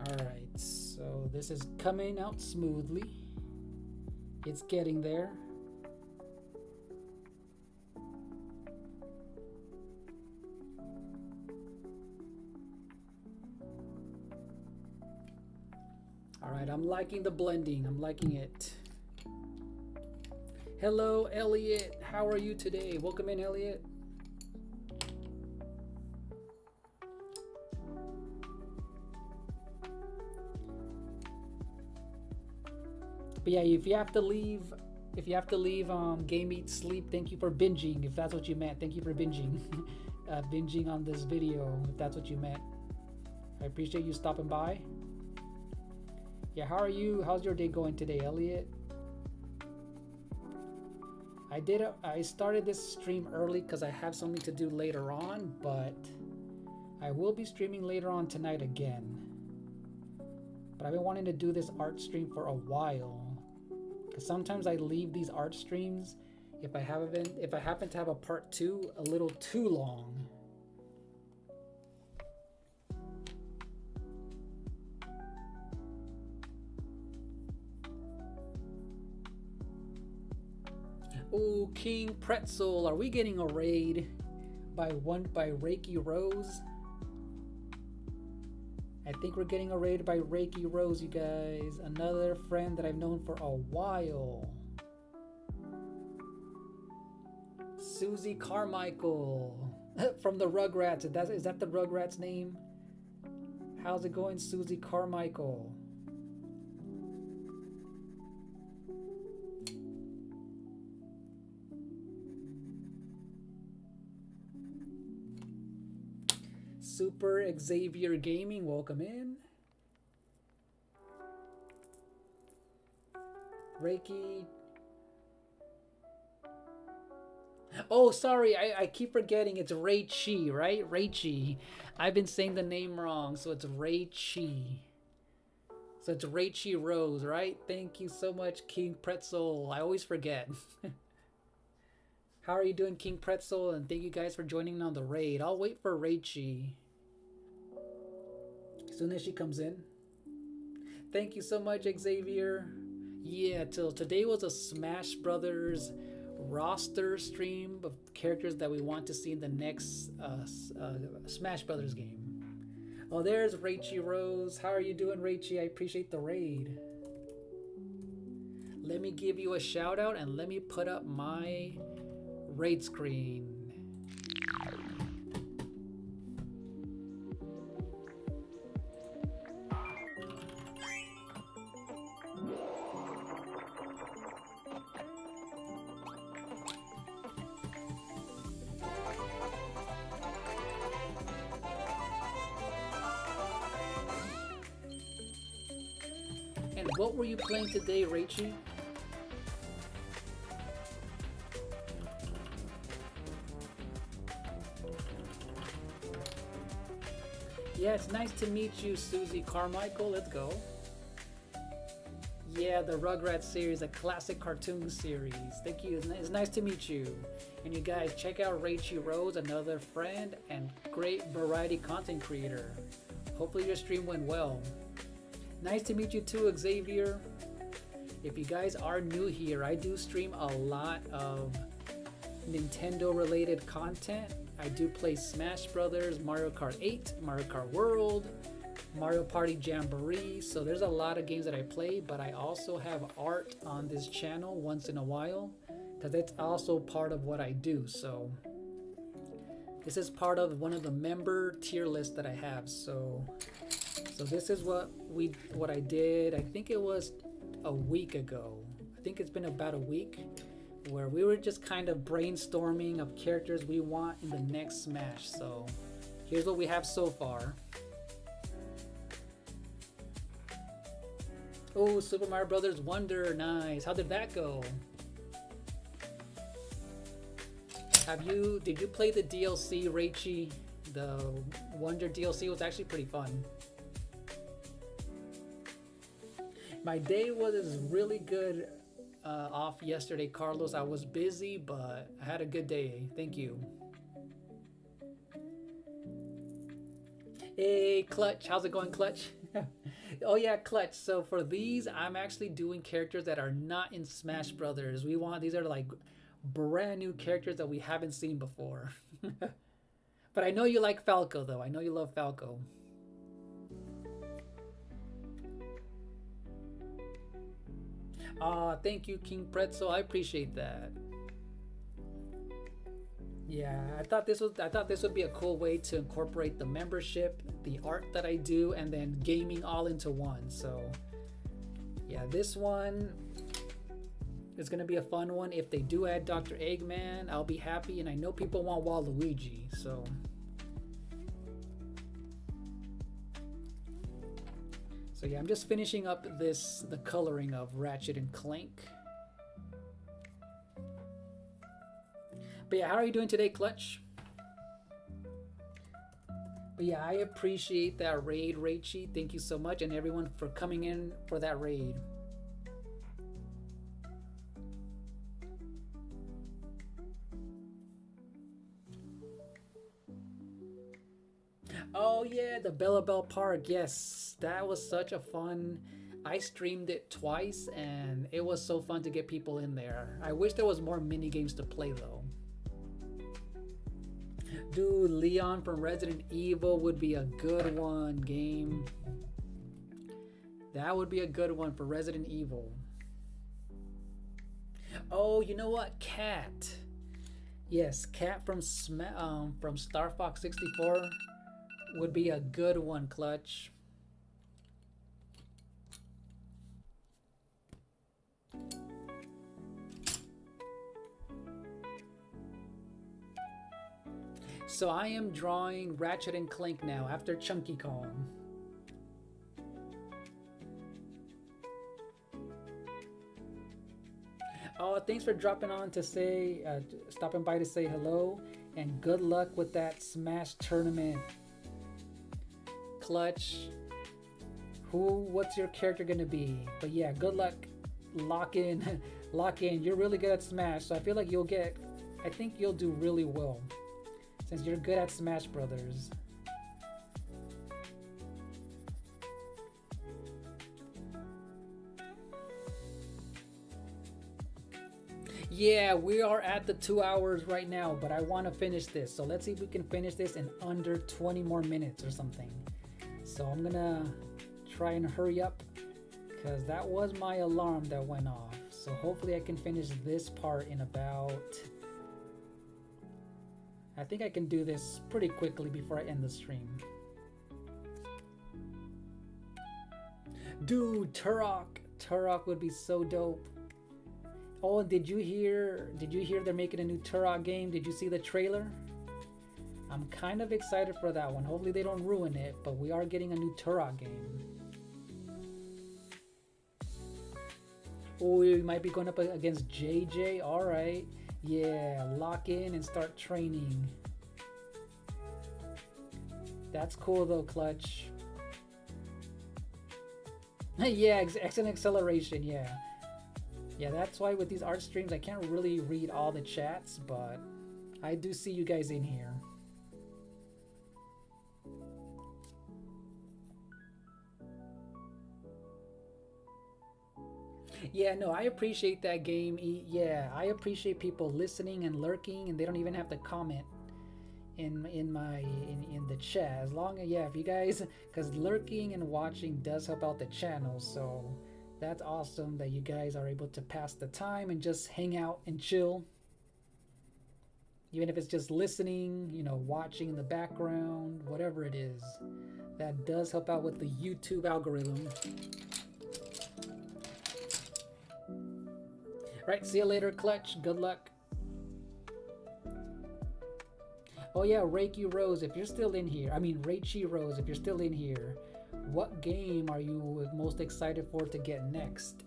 Alright, so this is coming out smoothly. It's getting there. Alright, I'm liking the blending. I'm liking it. Hello, Elliot. How are you today? Welcome in, Elliot. But yeah, if you have to leave Game Eat Sleep, thank you for binging, if that's what you meant. Thank you for binging. Binging on this video, if that's what you meant. I appreciate you stopping by. Yeah, how are you? How's your day going today, Elliot? I started this stream early because I have something to do later on, but I will be streaming later on tonight again. But I've been wanting to do this art stream for a while, because sometimes I leave these art streams if I happen to have a part 2 a little too long. Ooh, King Pretzel, are we getting a raid by Reiki Rose? I think we're getting a raid by Reiki Rose, you guys. Another friend that I've known for a while. Susie Carmichael from the Rugrats. Is that the Rugrats name? How's it going, Susie Carmichael? Super Xavier Gaming, welcome in. Reiki. Oh, sorry, I keep forgetting. It's Reichi, right? Reichi. I've been saying the name wrong, so it's Reichi. So it's Reichi Rose, right? Thank you so much, King Pretzel. I always forget. How are you doing, King Pretzel? And thank you guys for joining on the raid. I'll wait for Reichi as soon as she comes in. Thank you so much, Xavier. Yeah, today was a Smash Brothers roster stream of characters that we want to see in the next Smash Brothers game. Oh, there's Reichi Rose. How are you doing, Reichi? I appreciate the raid. Let me give you a shout out and let me put up my raid screen. And what were you playing today, Reichi? Yeah, it's nice to meet you, Susie Carmichael. Let's go. Yeah, the Rugrats series, a classic cartoon series. Thank you. It's nice to meet you. And you guys, check out Rachie Rose, another friend and great variety content creator. Hopefully your stream went well. Nice to meet you too, Xavier. If you guys are new here, I do stream a lot of Nintendo related content. I do play Smash Brothers, Mario Kart 8, Mario Kart World, Mario Party Jamboree. So there's a lot of games that I play, but I also have art on this channel once in a while because it's also part of what I do. So this is part of one of the member tier lists that I have. So this is what I did. I think it was a week ago. I think it's been about a week where we were just kind of brainstorming of characters we want in the next Smash. So here's what we have so far. Oh, Super Mario Brothers Wonder, nice. How did that go? Did you play the DLC, Raichi? The Wonder DLC was actually pretty fun. My day was really good off yesterday, Carlos. I was busy, but I had a good day. Thank you. Hey, Clutch. How's it going, Clutch? Oh yeah, Clutch. So for these, I'm actually doing characters that are not in Smash Brothers. These are like brand new characters that we haven't seen before. But I know you like Falco though. I know you love Falco. Thank you, King Pretzel. I appreciate that. Yeah, I thought this would be a cool way to incorporate the membership, the art that I do, and then gaming all into one. So yeah, this one is gonna be a fun one. If they do add Dr. Eggman, I'll be happy, and I know people want Waluigi, so. So yeah, I'm just finishing up the coloring of Ratchet and Clank. But yeah, how are you doing today, Clutch? But yeah, I appreciate that raid, Raichi. Thank you so much, and everyone for coming in for that raid. Oh yeah, the Bella Bell Park. Yes, that was such a fun. I streamed it twice, and it was so fun to get people in there. I wish there was more mini games to play though. Dude, Leon from Resident Evil would be a good one. Game. That would be a good one for Resident Evil. Oh, you know what? Cat. Yes, Cat from Star Fox 64 would be a good one, Clutch. So I am drawing Ratchet and Clank now after Chunky Kong. Oh, thanks for dropping on to say, stopping by to say hello, and good luck with that Smash tournament. Clutch, what's your character gonna be? But yeah, good luck. Lock in. You're really good at Smash, so I feel like I think you'll do really well since you're good at Smash Brothers. Yeah, we are at the 2 hours right now, but I want to finish this. So let's see if we can finish this in under 20 more minutes or something. So I'm gonna try and hurry up because that was my alarm that went off. So hopefully I can finish this part in about... I think I can do this pretty quickly before I end the stream. Dude, Turok would be so dope. Oh, did you hear they're making a new Turok game? Did you see the trailer? I'm kind of excited for that one. Hopefully they don't ruin it, but we are getting a new Turok game. Oh, we might be going up against JJ. All right. Yeah, lock in and start training. That's cool though, Clutch. Yeah, excellent acceleration, yeah. Yeah, that's why with these art streams, I can't really read all the chats, but I do see you guys in here. Yeah, no, I appreciate that game. Yeah, I appreciate people listening and lurking, and they don't even have to comment in the chat. As long as, yeah, if you guys, because lurking and watching does help out the channel, so that's awesome that you guys are able to pass the time and just hang out and chill. Even if it's just listening, you know, watching in the background, whatever it is, that does help out with the YouTube algorithm. Right, see you later, Clutch. Good luck. Oh yeah, Reiki Rose, if you're still in here, I mean Reichi Rose, if you're still in here, what game are you most excited for to get next?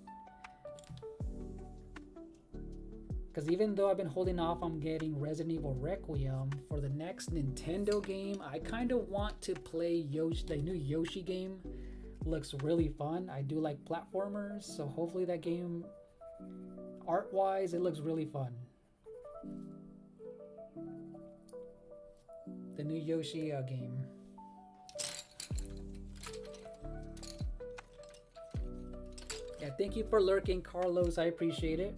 Because even though I've been holding off on getting Resident Evil Requiem, for the next Nintendo game, I kind of want to play Yoshi. The new Yoshi game looks really fun. I do like platformers, so hopefully that game, art-wise, it looks really fun. The new Yoshi game. Yeah, thank you for lurking, Carlos. I appreciate it.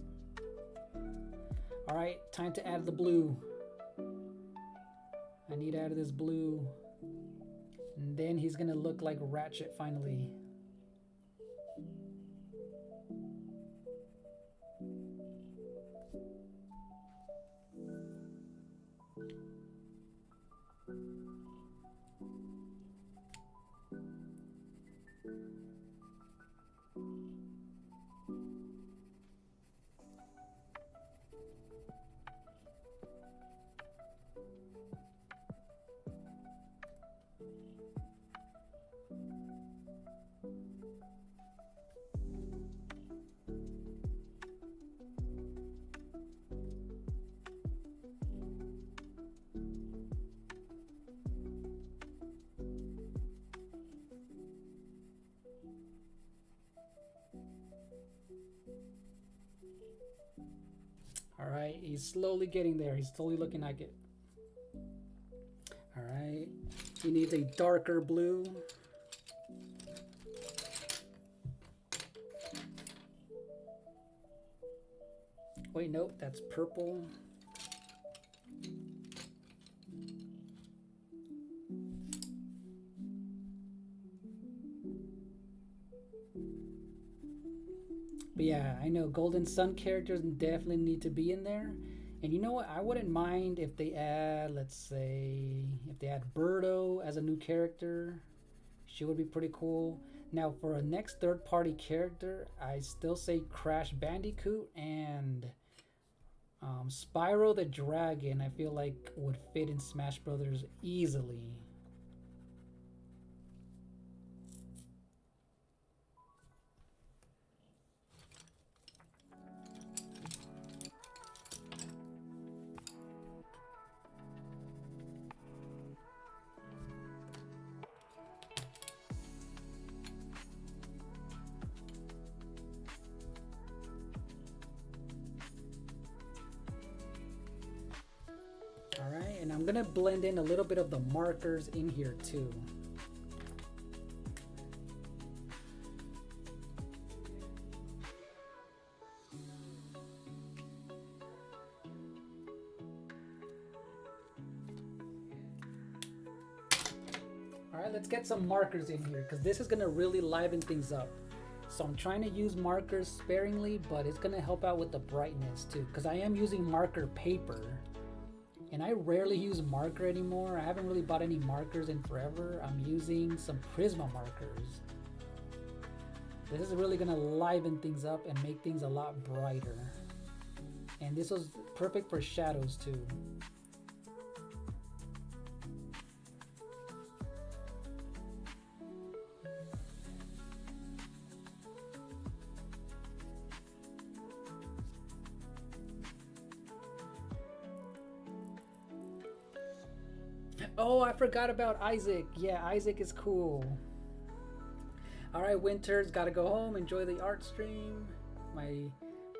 All right, time to add the blue. I need to add this blue. And then he's gonna look like Ratchet finally. All right, he's slowly getting there. He's slowly looking like it. All right, he needs a darker blue. Wait, nope, that's purple. But yeah, I know Golden Sun characters definitely need to be in there. And you know what? I wouldn't mind if they add, let's say, if they add Birdo as a new character. She would be pretty cool. Now, for a next third-party character, I still say Crash Bandicoot and Spyro the Dragon, I feel like would fit in Smash Brothers easily. Alright, and I'm gonna blend in a little bit of the markers in here too. Alright, let's get some markers in here because this is gonna really liven things up. So I'm trying to use markers sparingly, but it's gonna help out with the brightness too, because I am using marker paper. And I rarely use marker anymore. I haven't really bought any markers in forever. I'm using some Prisma markers. This is really gonna liven things up and make things a lot brighter. And this was perfect for shadows too. Oh, I forgot about Isaac. Yeah, Isaac is cool. All right, Winters, gotta go home. Enjoy the art stream.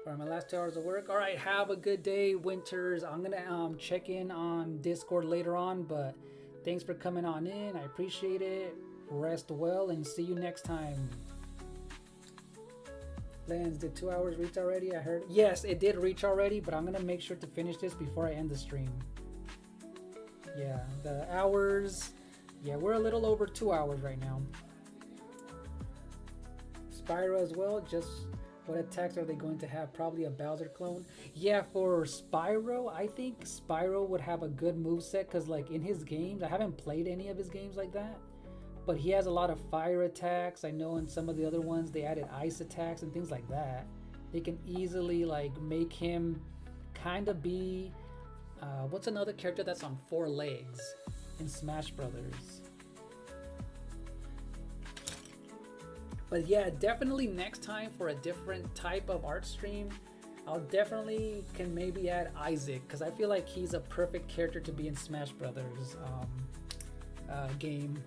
For my last 2 hours of work. All right, have a good day, Winters. I'm gonna check in on Discord later on, but thanks for coming on in. I appreciate it. Rest well and see you next time. Lens, did 2 hours reach already? I heard. Yes, it did reach already, but I'm gonna make sure to finish this before I end the stream. Yeah, the hours. Yeah, we're a little over 2 hours right now. Spyro as well. Just what attacks are they going to have? Probably a Bowser clone. Yeah, for Spyro, I think Spyro would have a good moveset because, like, in his games, I haven't played any of his games like that, but he has a lot of fire attacks. I know in some of the other ones they added ice attacks and things like that. They can easily, like, make him kind of be what's another character that's on 4 legs in Smash Brothers? But yeah, definitely next time for a different type of art stream, I'll definitely can maybe add Isaac, because I feel like he's a perfect character to be in Smash Brothers game.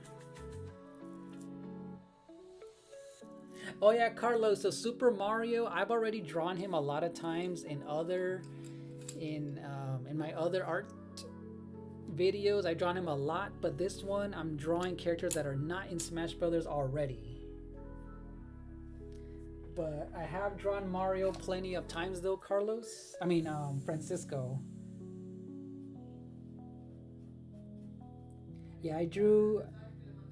Oh yeah, Carlos, so Super Mario, I've already drawn him a lot of times in my other art videos. I've drawn him a lot, but this one I'm drawing characters that are not in Smash Brothers already. But I have drawn Mario plenty of times though, Carlos. I mean, Francisco. Yeah, I drew.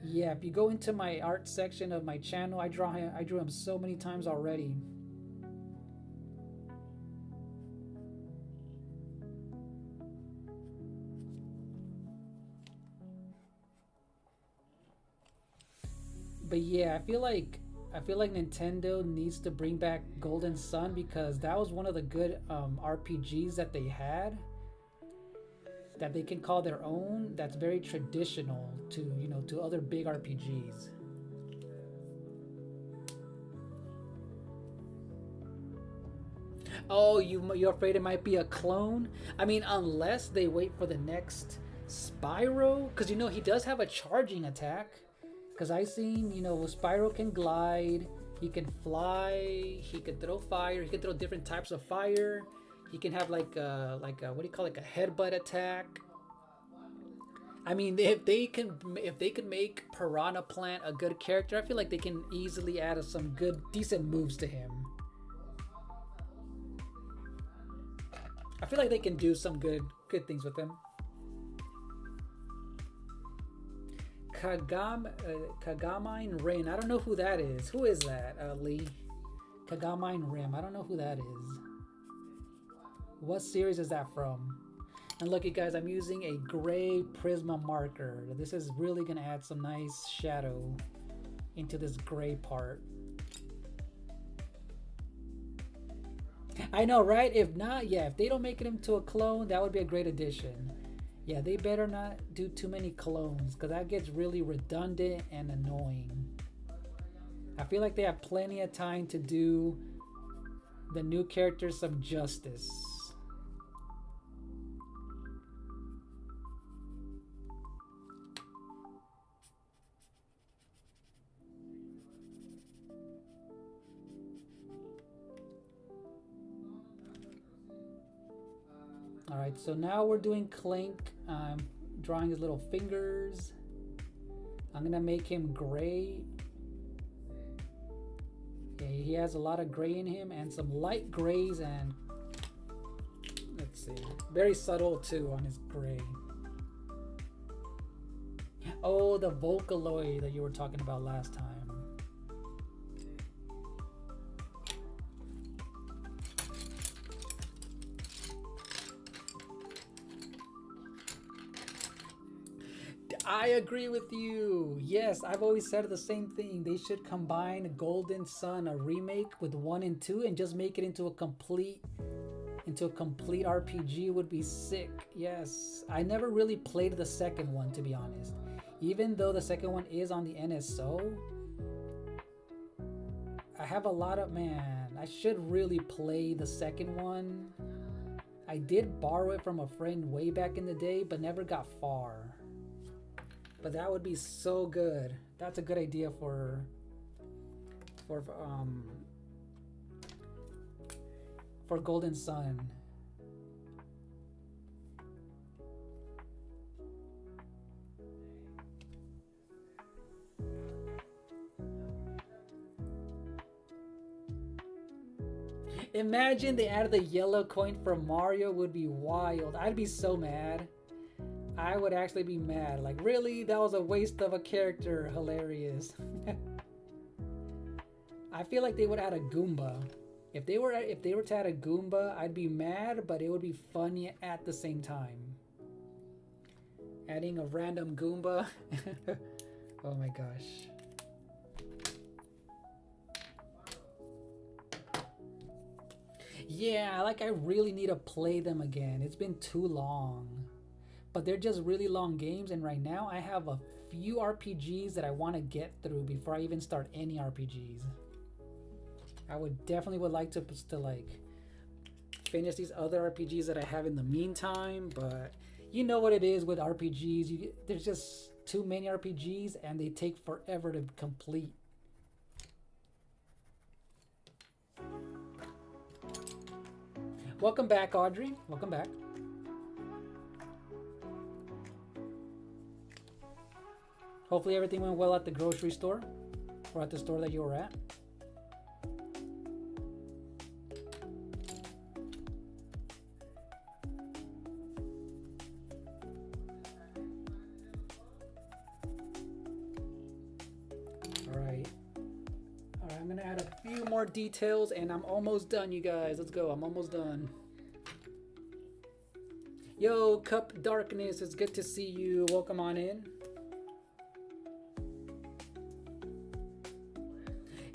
Yeah, if you go into my art section of my channel, I drew him so many times already. But yeah, I feel like Nintendo needs to bring back Golden Sun, because that was one of the good RPGs that they had that they can call their own. That's very traditional to other big RPGs. Oh, you're afraid it might be a clone? I mean, unless they wait for the next Spyro, because he does have a charging attack. Because I seen, Spyro can glide, he can fly, he can throw fire, he can throw different types of fire. He can have like a what do you call it, like a headbutt attack. I mean, if they could make Piranha Plant a good character, I feel like they can easily add some good, decent moves to him. I feel like they can do some good things with him. Kagamine Rain. I don't know who that is. Who is that, Lee? Kagamine Rim. I don't know who that is. What series is that from? And look, you guys, I'm using a gray Prisma marker. This is really going to add some nice shadow into this gray part. I know, right? If not, yeah, if they don't make it into a clone, that would be a great addition. Yeah, they better not do too many clones, because that gets really redundant and annoying. I feel like they have plenty of time to do the new characters some justice. Alright, so now we're doing Clink. I'm drawing his little fingers. I'm gonna make him gray. Okay, he has a lot of gray in him and some light grays, and let's see, very subtle too on his gray. Oh, the Vocaloid that you were talking about last time. I agree with you. Yes, I've always said the same thing. They should combine Golden Sun, a remake, with 1 and 2 and just make it into a complete RPG. Would be sick. Yes. I never really played the second one, to be honest. Even though the second one is on the NSO, I have a lot of, I should really play the second one. I did borrow it from a friend way back in the day, but never got far. But that would be so good. That's a good idea for Golden Sun. Imagine they added the yellow coin for Mario, would be wild. I'd be so mad. I would actually be mad. Like, really? That was a waste of a character. Hilarious. I feel like they would add a Goomba. If they were to add a Goomba, I'd be mad, but it would be funny at the same time. Adding a random Goomba. Oh my gosh. Yeah, like I really need to play them again. It's been too long. But they're just really long games, and right now I have a few RPGs that I want to get through before I even start any RPGs. I would like to like finish these other RPGs that I have in the meantime, but you know what it is with RPGs. There's just too many RPGs and they take forever to complete. Welcome back, Audrey. Welcome back. Hopefully everything went well at the grocery store or at the store that you were at. All right, I'm gonna add a few more details and I'm almost done, you guys. Let's go, I'm almost done. Yo, Cup Darkness, it's good to see you. Welcome on in.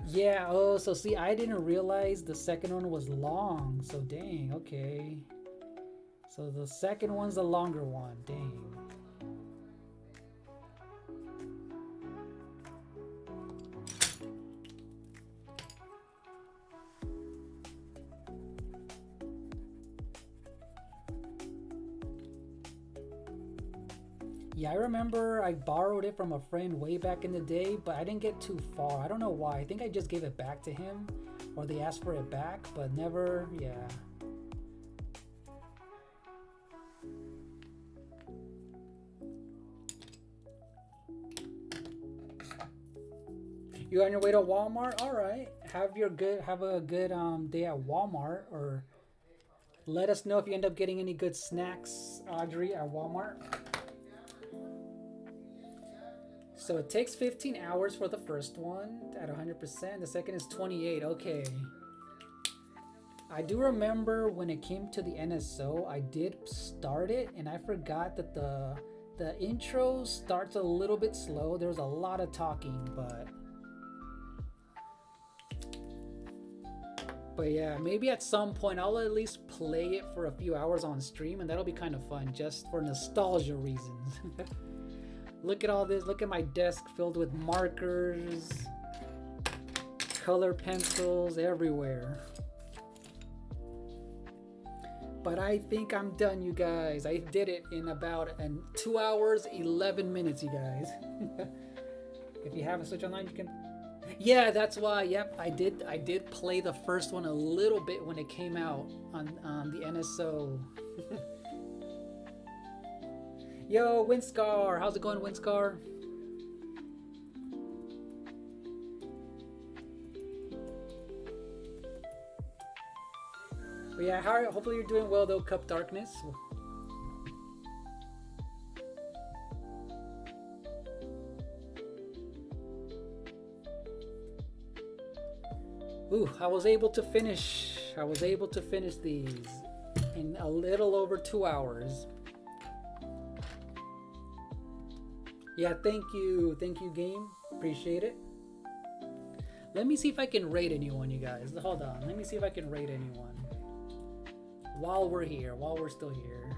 Yeah, oh, so see, I didn't realize the second one was long. So dang, okay. So the second one's the longer one, dang. Yeah, I remember I borrowed it from a friend way back in the day, but I didn't get too far. I don't know why. I think I just gave it back to him, or they asked for it back, but never, yeah. You on your way to Walmart? All right. Have a good day at Walmart, or let us know if you end up getting any good snacks, Audrey, at Walmart. So it takes 15 hours for the first one at 100%. The second is 28. Okay. I do remember when it came to the NSO, I did start it and I forgot that the intro starts a little bit slow. There's a lot of talking, but yeah, maybe at some point I'll at least play it for a few hours on stream, and that'll be kind of fun just for nostalgia reasons. Look at all this. Look at my desk filled with markers, color pencils everywhere. But I think I'm done, you guys. I did it in about 2 hours, 11 minutes, you guys. If you have a Switch Online, you can... Yeah, that's why. Yep, I did play the first one a little bit when it came out on the NSO. Yo, Winscar, how's it going, Winscar? But yeah, hopefully you're doing well though, Cup Darkness. Ooh, I was able to finish these in a little over 2 hours. Yeah, thank you game, appreciate it. Let me see if I can rate anyone, you guys. Hold on, let me see if I can rate anyone while we're still here.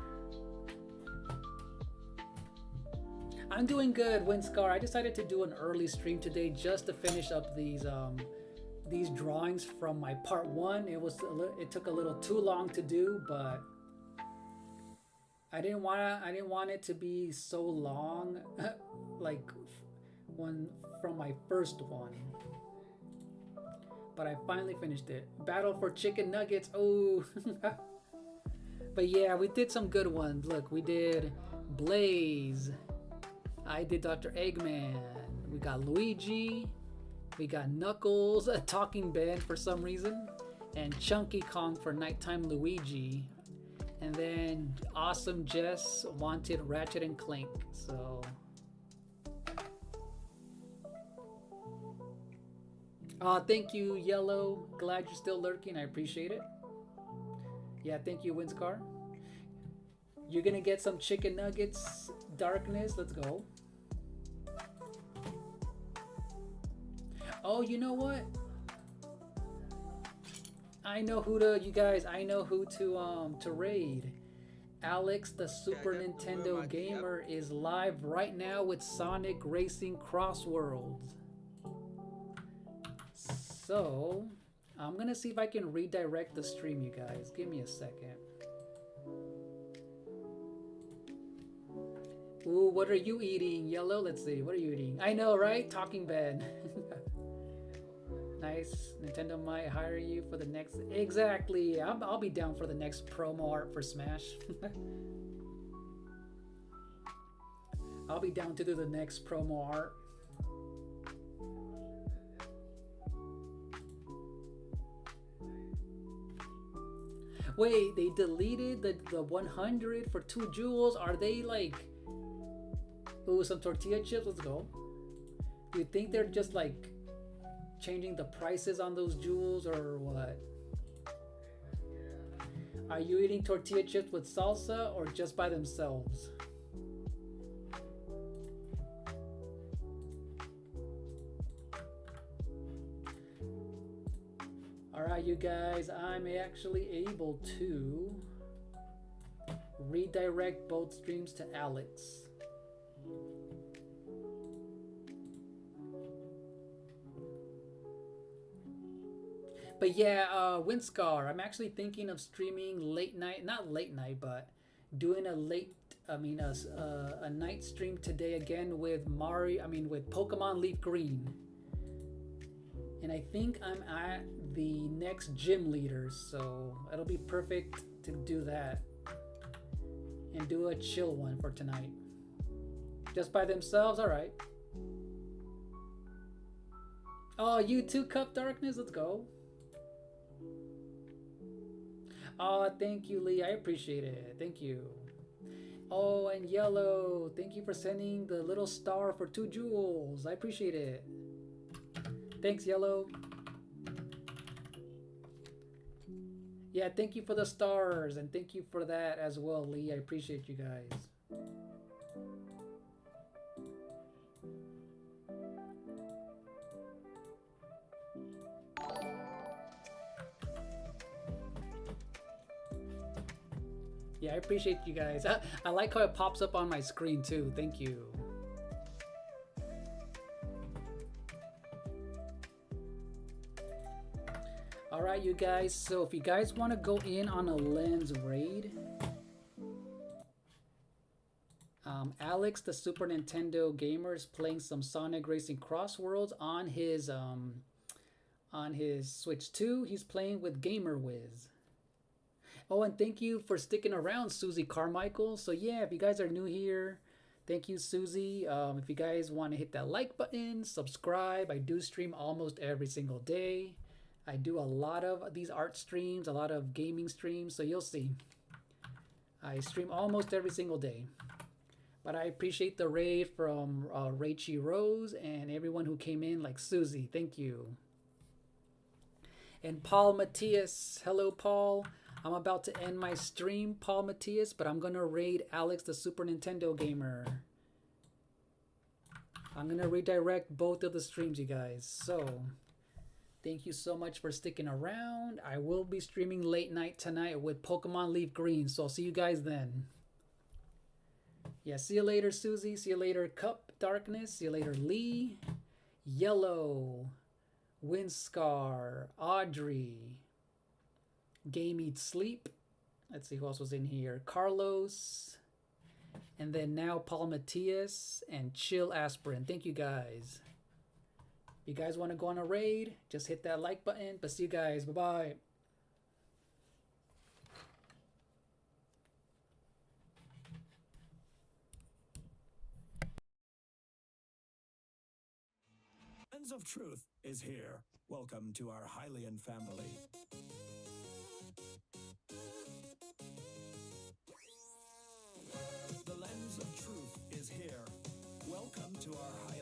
I'm doing good, Winscar. I decided to do an early stream today just to finish up these drawings from my part 1. It took a little too long to do, but I didn't want it to be so long. like one from my first one. But I finally finished it. Battle for Chicken Nuggets. Oh. But yeah, we did some good ones. Look, we did Blaze. I did Dr. Eggman. We got Luigi. We got Knuckles, a Talking Ben for some reason. And Chunky Kong for Nighttime Luigi. And then Awesome Jess wanted Ratchet and Clank. So... thank you, Yellow. Glad you're still lurking. I appreciate it. Yeah, thank you, Winscar. You're gonna get some chicken nuggets, Darkness. Let's go. Oh, you know what? I know who to, you guys. I know who to raid. Alex, the Super Nintendo gamer, is live right now with Sonic Racing Crossworlds. So, I'm gonna see if I can redirect the stream, you guys. Give me a second. Ooh, what are you eating, Yellow? Let's see, what are you eating? I know, right? Talking Ben. Nice. Nintendo might hire you for the next... Exactly. I'll be down for the next promo art for Smash. I'll be down to do the next promo art. Wait, they deleted the 100 for 2 jewels? Are they like... Ooh, some tortilla chips? Let's go. Do you think they're just like changing the prices on those jewels or what? Are you eating tortilla chips with salsa or just by themselves? Alright, you guys, I'm actually able to redirect both streams to Alex. But yeah, Winscar, I'm actually thinking of streaming late night, not late night, but doing a night stream today again with with Pokemon Leaf Green. And I think I'm at the next gym leader, so it'll be perfect to do that. And do a chill one for tonight. Just by themselves, alright. Oh, you too, Cup Darkness, let's go. Oh, thank you, Lee. I appreciate it. Thank you. Oh, and Yellow, thank you for sending the little star for 2 jewels. I appreciate it. Thanks, Yellow. Yeah, thank you for the stars, and thank you for that as well, Lee. I appreciate you guys. Yeah, I appreciate you guys. I like how it pops up on my screen too. Thank you. Alright, you guys. So if you guys want to go in on a Lens raid, Alex, the Super Nintendo gamer, is playing some Sonic Racing Crossworlds on his Switch 2. He's playing with Gamer Wiz. Oh, and thank you for sticking around, Susie Carmichael. So yeah, if you guys are new here, thank you, Susie. If you guys want to hit that like button, subscribe. I do stream almost every single day. I do a lot of these art streams, a lot of gaming streams, so you'll see. I stream almost every single day. But I appreciate the raid from Rachie Rose and everyone who came in, like Susie. Thank you. And Paul Matthias. Hello, Paul. I'm about to end my stream, Paul Matthias, but I'm going to raid Alex, the Super Nintendo gamer. I'm going to redirect both of the streams, you guys. So, thank you so much for sticking around. I will be streaming late night tonight with Pokemon Leaf Green, so I'll see you guys then. Yeah, see you later, Susie. See you later, Cup Darkness. See you later, Lee. Yellow. Winscar. Audrey. Game Eat Sleep. Let's see who else was in here. Carlos. And then now Paul Matias and Chill Aspirin. Thank you guys. If you guys want to go on a raid, just hit that like button. But see you guys. Bye-bye.
Lens of Truth is here. Welcome to our Hylian family.